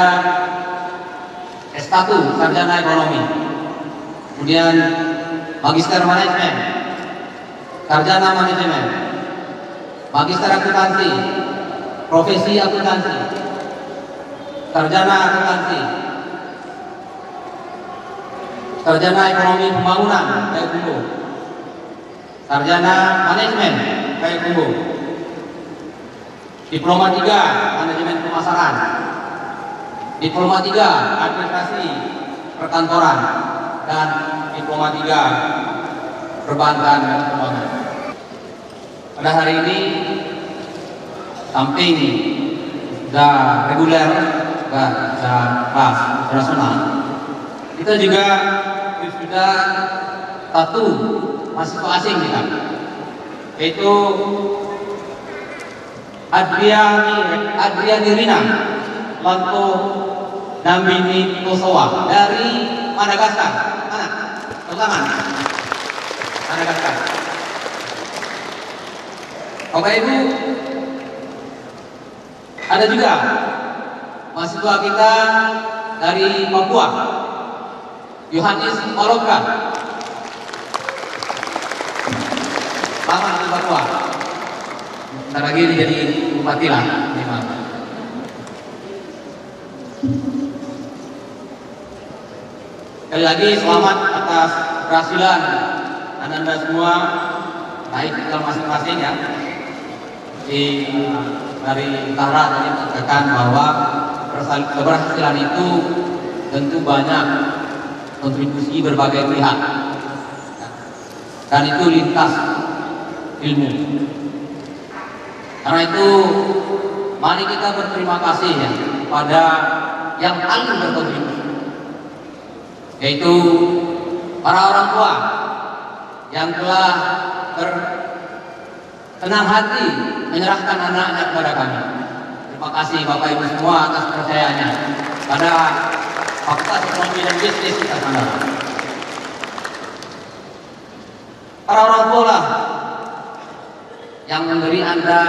S1 Sarjana Ekonomi. Kemudian Magister Manajemen, Sarjana Manajemen. magister akuntansi, profesi akuntansi, sarjana akuntansi, sarjana ekonomi pembangunan Payakumbuh, sarjana manajemen Payakumbuh, diploma 3 manajemen pemasaran, diploma 3 administrasi perkantoran, dan diploma 3 perbankan dan keuangan. Pada hari ini, samping sudah reguler, sudah kelas internasional, kita juga sudah satu mahasiswa asing kita, yaitu Adriani Rina Lanto Nambini Tosowa dari Madagaskar. Mana? Tangan. Madagaskar. Bapak Ibu, ada juga mahasiswa kita dari Papua, Yohanes Oloka. Selamat di Papua. Bentar lagi jadi bupati lah. Sekali lagi selamat atas keberhasilan Anda semua, baik tinggal masing-masing ya. Dari utara tadi mengatakan bahwa keberhasilan itu tentu banyak kontribusi berbagai pihak, dan itu lintas ilmu. Karena itu mari kita berterima kasih ya pada yang paling berkontribusi, yaitu para orang tua yang telah bersenang hati menyerahkan anak-anak kepada kami. Terima kasih Bapak Ibu semua atas percayaannya pada Fakultas Ekonomi dan Bisnis kita sana. Para orang tua lah yang memberi Anda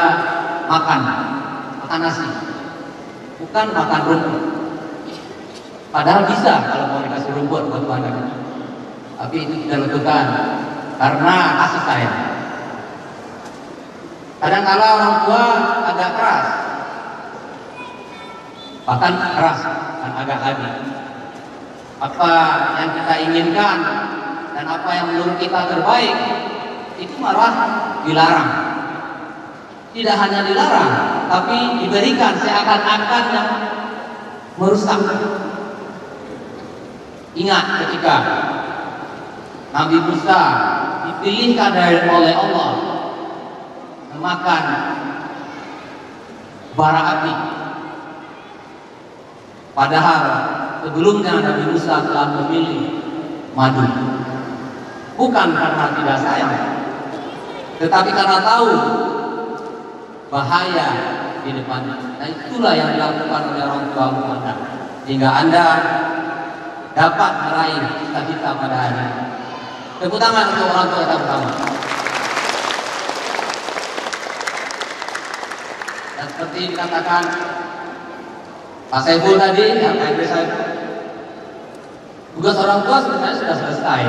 makan nasi, bukan makan rumput. Padahal bisa kalau mau dikasih rumput buat anak, tapi itu tidak dilakukan karena kasih sayang. Kadang-kala orang tua agak keras, bahkan keras dan agak adil. Apa yang kita inginkan dan apa yang menurut kita terbaik itu malah dilarang. Tidak hanya dilarang, tapi diberikan seakan-akan yang merusak. Ingat ketika Nabi Musa dipilihkan oleh Allah memakan bara api, padahal sebelumnya Nabi Musa telah memilih madu, bukan karena tidak sayang, tetapi karena tahu bahaya di depannya. Nah, itulah yang dilakukan oleh orang tua Anda, sehingga Anda dapat meraih cita-cita pada hari ini. Tepuk tangan untuk orang tua kita bersama. Dan seperti dikatakan Pak Saiful tadi, ya Pak Idris Saiful, tugas orang tua sebenarnya sudah selesai.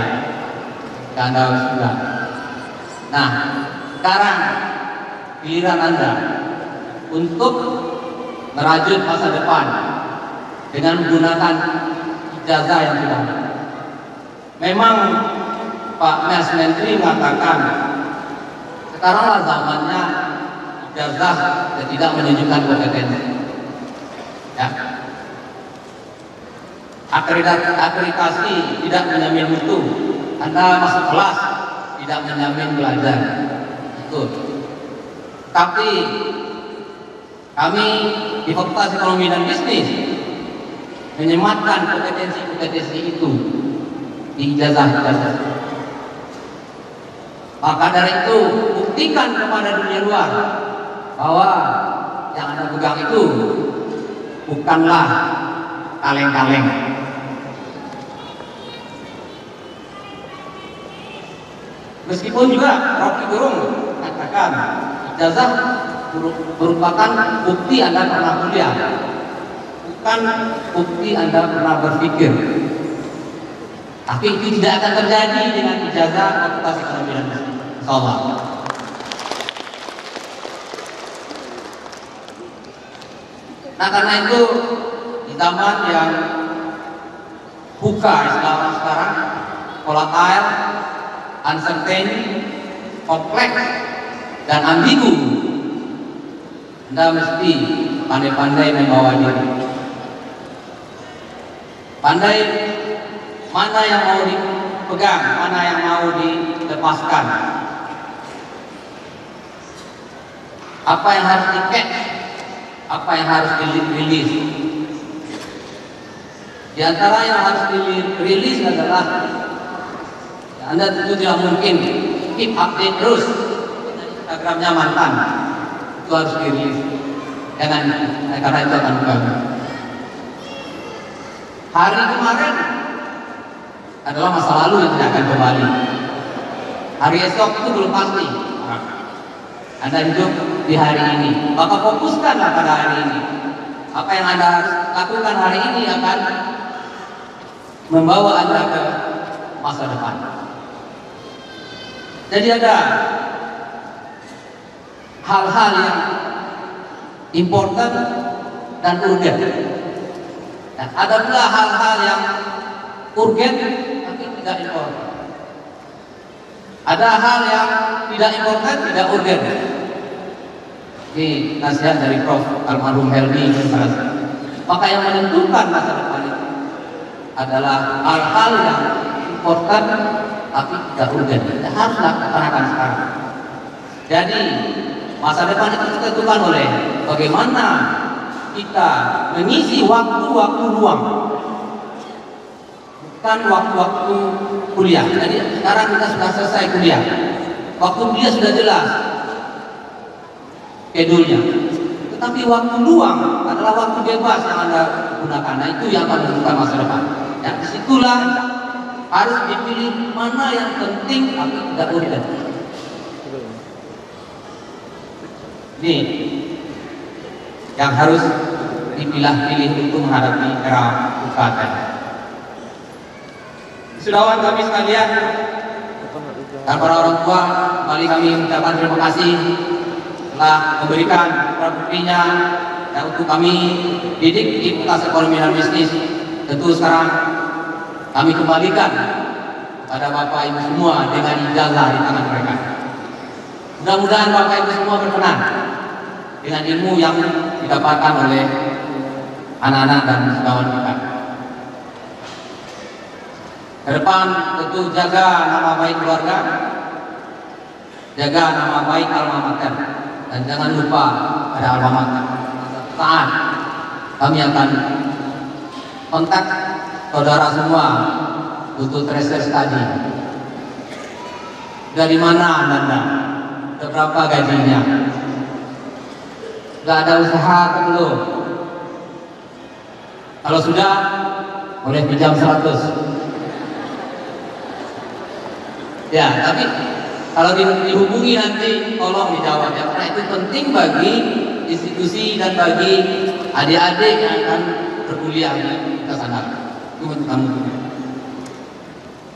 Anda sudah. Nah, sekarang giliran Anda untuk merajut masa depan dengan menggunakan ijazah yang sudah ada. Memang Pak Mas Menteri mengatakan sekaranglah zamannya ijazah dan tidak menunjukkan kompetensi. Ya. Akreditasi tidak menjamin mutu. Anda masuk kelas tidak menjamin belajar. Betul. Tapi kami di Fakultas Ekonomi dan Bisnis menyematkan kompetensi-kompetensi itu di ijazah-ijazah. Maka dari itu buktikan kepada dunia luar bahwa yang Anda pegang itu bukanlah kaleng-kaleng. Meskipun juga Rocky Gerung katakan ijazah merupakan bukti Anda pernah kuliah, bukan bukti Anda pernah berpikir. Tapi itu tidak akan terjadi dengan ijazah Fakultas Ekonomi dan Bisnis. Insyaallah. Nah karena itu di zaman yang buka istilah sekarang, volatile, uncertain, kompleks, dan ambigu, Anda mesti pandai-pandai membawa diri. Pandai mana yang mau dipegang, mana yang mau dilepaskan. Apa yang harus di-catch, apa yang harus dirilis. Di antara yang harus dirilis adalah Anda tentu tidak mungkin keep update terus Instagramnya mantan, itu harus dirilis. Karena itu akan mengganggu. Hari kemarin adalah masa lalu yang tidak akan kembali. Hari esok itu belum pasti. Anda hidup di hari ini, maka fokuskanlah pada hari ini. Apa yang Anda harus lakukan hari ini akan membawa Anda ke masa depan. Jadi ada hal-hal yang important dan urgent. Dan ada pula hal-hal yang urgent tapi tidak important. Ada hal yang tidak important, tidak urgent. Ini nasihat dari Prof. Almarhum Helmi. Maka yang menentukan masa depan itu adalah hal-hal yang important tapi tidak urgent. Kita harus lakukan sekarang. Jadi masa depan itu ditentukan oleh bagaimana kita mengisi waktu-waktu luang, bukan waktu-waktu kuliah. Jadi sekarang kita sudah selesai kuliah, waktu kuliah sudah jelas schedule-nya. Tetapi waktu luang adalah waktu bebas yang Anda gunakan. Nah itu yang akan menentukan masa depan. Dan disitulah harus dipilih mana yang penting tapi tidak urgent. Ini yang harus dipilah-pilih untuk menghadapi era UKT. Saudara kami sekalian dan para orang tua, kembali kami mengucapkan terima kasih telah memberikan buktinya dan untuk kami didik di Fakultas Ekonomi dan Bisnis. Tentu sekarang kami kembalikan kepada Bapak Ibu semua dengan ijazah di tangan mereka. Mudah-mudahan Bapak Ibu semua berkenan dengan ilmu yang didapatkan oleh anak-anak dan kawan kita. Ke depan tentu jaga nama baik keluarga, jaga nama baik alma mater, dan jangan lupa ada alma mater. Saat kami akan kontak saudara semua untuk research tadi. Dari mana Anda? Berapa gajinya? Sudah ada usaha atau belum? Kalau sudah, boleh pinjam 100. Ya, tapi kalau dihubungi nanti tolong dijawab ya, karena itu penting bagi institusi dan bagi adik-adik yang akan berkuliah di sana. Itu untuk kamu.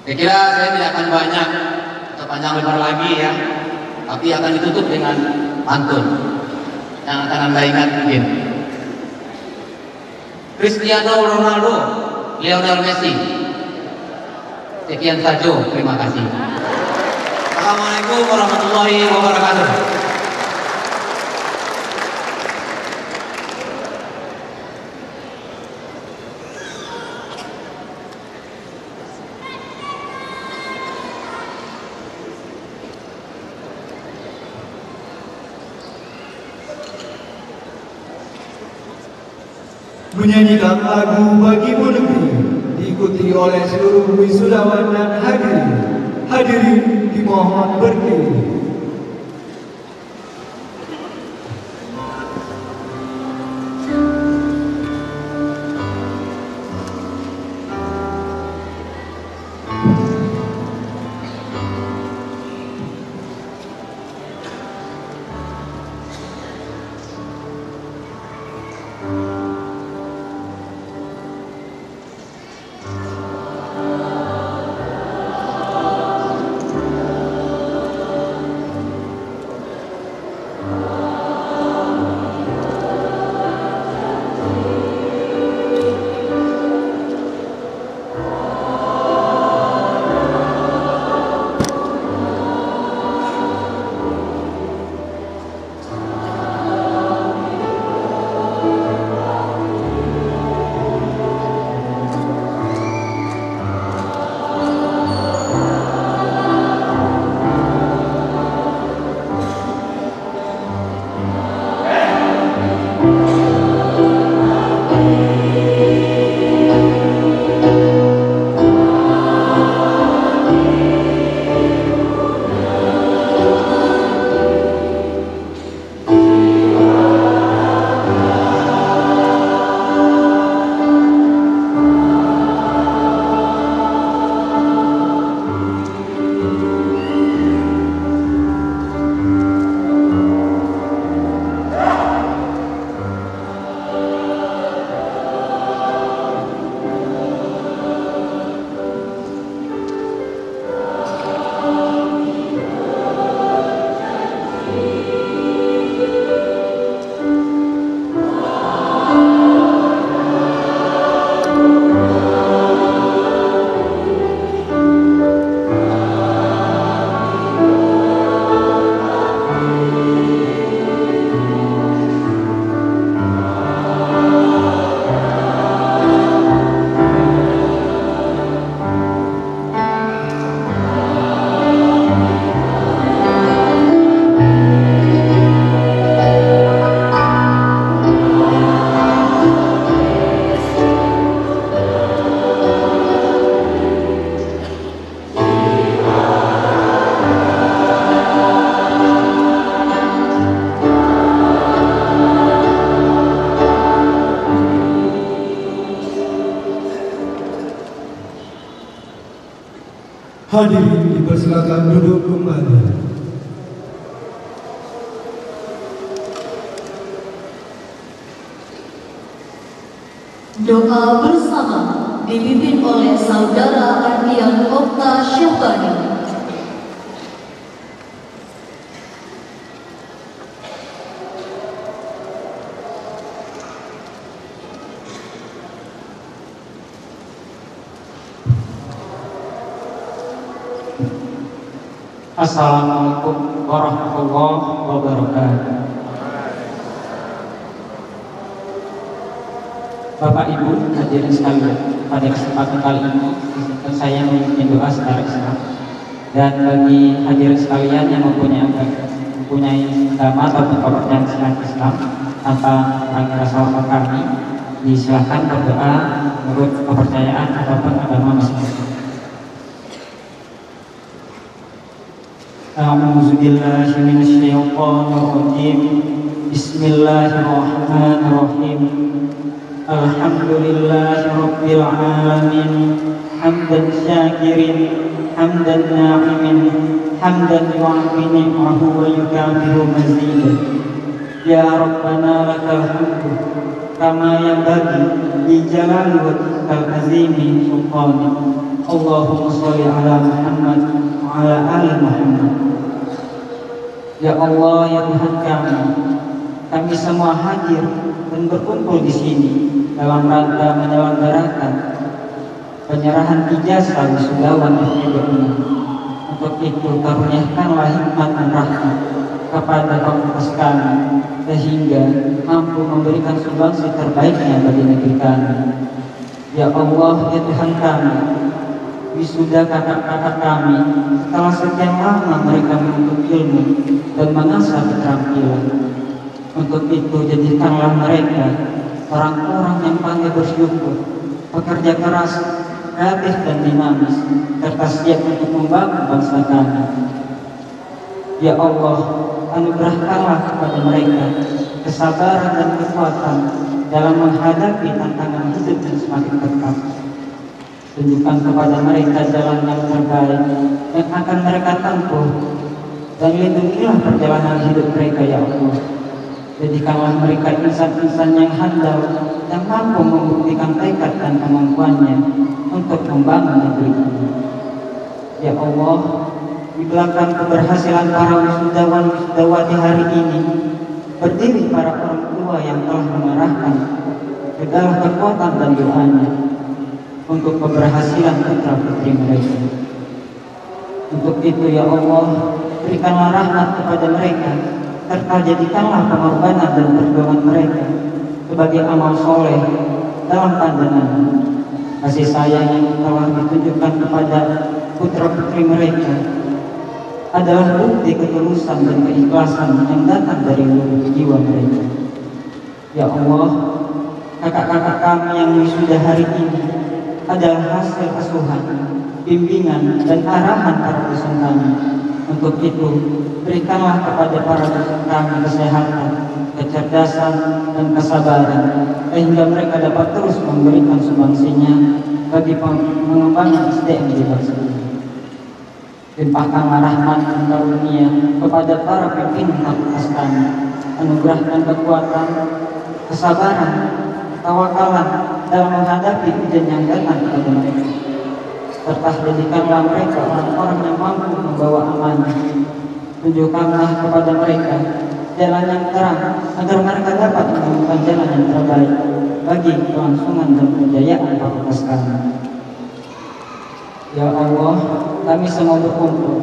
Saya kira saya tidak akan banyak atau panjang lebar lagi ya, tapi akan ditutup dengan pantun yang akan Anda ingat mungkin. Cristiano Ronaldo, Lionel Messi. Sekian saja, terima kasih. Assalamualaikum warahmatullahi wabarakatuh. Menyanyikan lagu Bagimu Negeri diikuti oleh seluruh wisudawan dan hadirin dimohon berdiri. Hadirin dipersilakan duduk kembali. Doa bersama dipimpin oleh Saudara Ardian Okta Syahbani. Assalamualaikum warahmatullahi wabarakatuh. Bapak Ibu hadirin sekalian, pada kesempatan kali ini saya memimpin doa secara Islam. Dan bagi hadirin sekalian yang mempunyai agama atau kepercayaan secara Islam tanpa mengira salah kami, disilakan berdoa menurut kepercayaan ataupun agama masing-masing. A'udzu billahi minasyaitonir rajim. Bismillahirrahmanirrahim. Alhamdulillahi rabbil alamin. Hamdan syakirin, hamdan na'imin, hamdan yu'afi ni'mahu wa yukafiru mazidah. Ya Rabbana lakal hamdu kama yanbaghi li jalali wajhikal azimi sultanik. Allahumma sholli ala Muhammad wa ala ali Muhammad. Ya Allah, ya Tuhan kami semua hadir dan berkumpul di sini dalam rangka menyelenggarakan penyerahan ijazah wisudawan FIB ini. Untuk itu karuniakanlah hikmat dan rahmat kepada fakultas kami sehingga mampu memberikan sumbangsi terbaiknya bagi negeri kami. Ya Allah, ya Tuhan kami, wisuda kakak-kakak kami setelah sekian lama mereka menuntut ilmu dan mengasah keterampilan. Untuk itu jadikanlah mereka orang-orang yang pandai bersyukur, pekerja keras, kreatif dan dinamis, serta siap untuk membangun bangsa kami. Ya Allah, anugerahkanlah kepada mereka kesabaran dan kekuatan dalam menghadapi tantangan hidup yang semakin ketat. Tunjukkan kepada mereka jalan yang terbaik yang akan mereka tempuh, dan lindungilah perjalanan hidup mereka, ya Allah. Jadikanlah mereka insan-insan yang handal yang mampu membuktikan tekad dan kemampuannya untuk membangun negeri ini. Ya Allah, di belakang keberhasilan para wisudawan-wisudawati hari ini berdiri para orang tua yang telah mengarahkan segala kekuatan dan doanya untuk keberhasilan putra-putri mereka. Untuk itu ya Allah, berikanlah rahmat kepada mereka, serta jadikanlah pengorbanan dan perjuangan mereka sebagai amal soleh dalam pandangan kasih sayang yang telah ditunjukkan kepada putra-putri mereka adalah bukti ketulusan dan keikhlasan yang datang dari lubuk jiwa mereka. Ya Allah, kakak-kakak kami yang wisuda hari ini adalah hasil asuhan, bimbingan, dan arahan para dosen kami. Untuk itu, berikanlah kepada para dosen kami kesehatan, kecerdasan, dan kesabaran, sehingga mereka dapat terus memberikan sumbangsinya bagi pengembangan SDM di bangsa ini. Limpahkanlah rahmat dan karunia kepada para pimpinan fakultas kami, anugerahkan kekuatan, kesabaran, tawakalan dalam menghadapi ujian yang datang kepada mereka, serta jadikanlah mereka orang-orang yang mampu membawa amanah. Tunjukkanlah kepada mereka jalan yang terang agar mereka dapat menemukan jalan yang terbaik bagi kelangsungan dan kejayaan fakultas kami. Ya Allah, kami semua berkumpul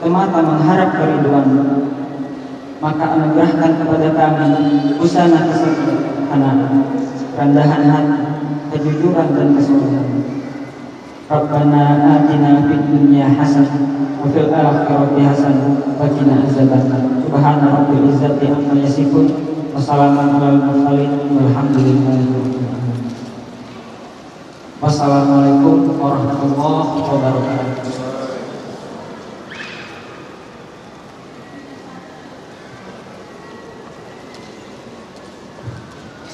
semata mengharap keridhaan-Mu. Maka anugerahkan kepada kami busana kesederhanaan, kerendahan hati, kejujuran dan kesolehan. Rabbana atina fid dunya hasanah wa fil akhirati hasanah wa qina azabannar. Subhana rabbil izzati amma yasifun wa salamun alal mursalin walhamdulillahi rabbil alamin. Wassalamualaikum warahmatullahi wabarakatuh.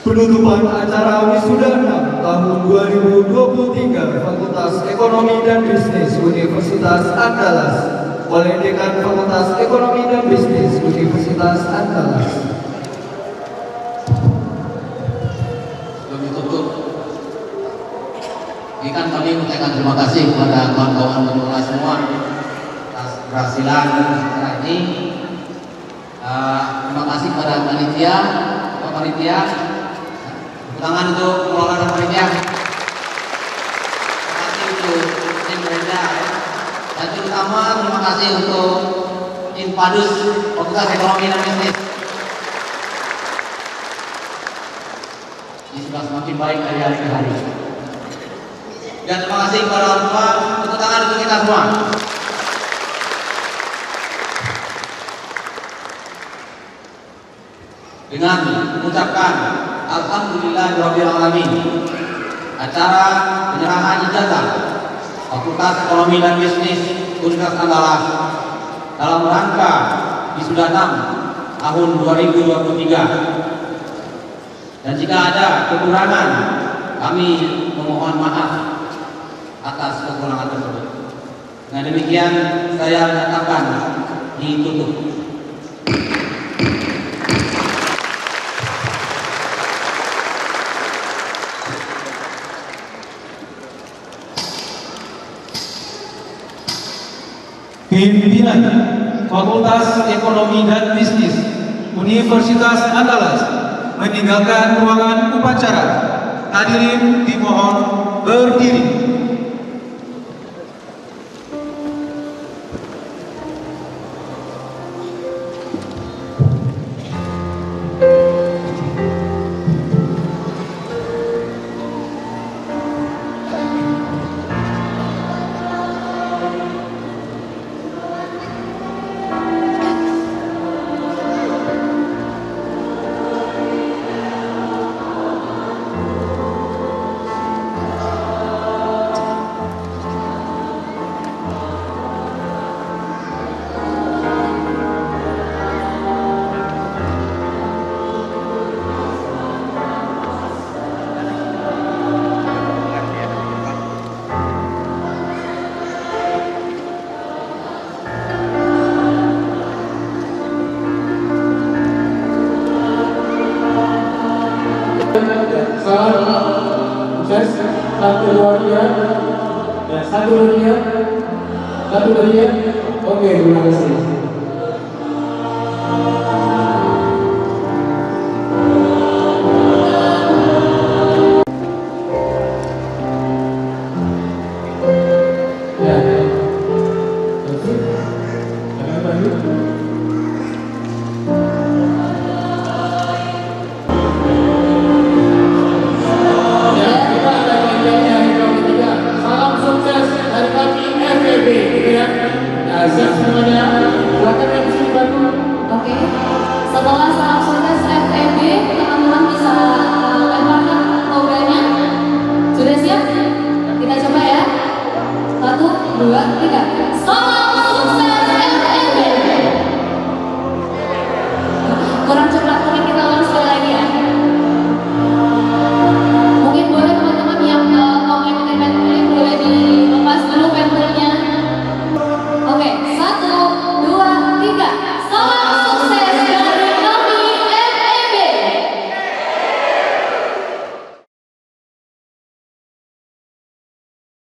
Penutupan acara wisuda 6 tahun 2023 Fakultas Ekonomi dan Bisnis Universitas Andalas oleh Dekan Fakultas Ekonomi dan Bisnis Universitas Andalas. Sebelum ditutup, ikan kami mengucapkan terima kasih kepada kawan-kawan pengelola semua atas keberhasilan acara ini. Terima kasih kepada panitia, tepuk tangan untuk pengelola dan panitia. Terima kasih untuk tim Brenda, dan terutama terima kasih untuk tim Padus Fakultas Ekonomi dan Bisnis. Ini sudah semakin baik dari hari ke hari. Dan terima kasih kepada orang tua, tepuk tangan untuk kita semua. Dengan mengucapkan Alhamdulillahirabbil alamin, acara penyerahan ijazah Fakultas Ekonomi dan Bisnis Universitas Andalas dalam rangka Wisuda 6 tahun 2023. Dan jika ada kekurangan, kami memohon maaf atas kekurangan tersebut. Dengan demikian saya nyatakan ditutup. Pimpinan Fakultas Ekonomi dan Bisnis Universitas Andalas meninggalkan ruangan upacara. Hadirin dimohon berdiri. Satu dua. Oke, terima kasih. Oke, setelah salam sukses FEB, teman-teman bisa lemparkan loganya. Sudah siap? Kita coba ya. 1, 2, 3. Salam!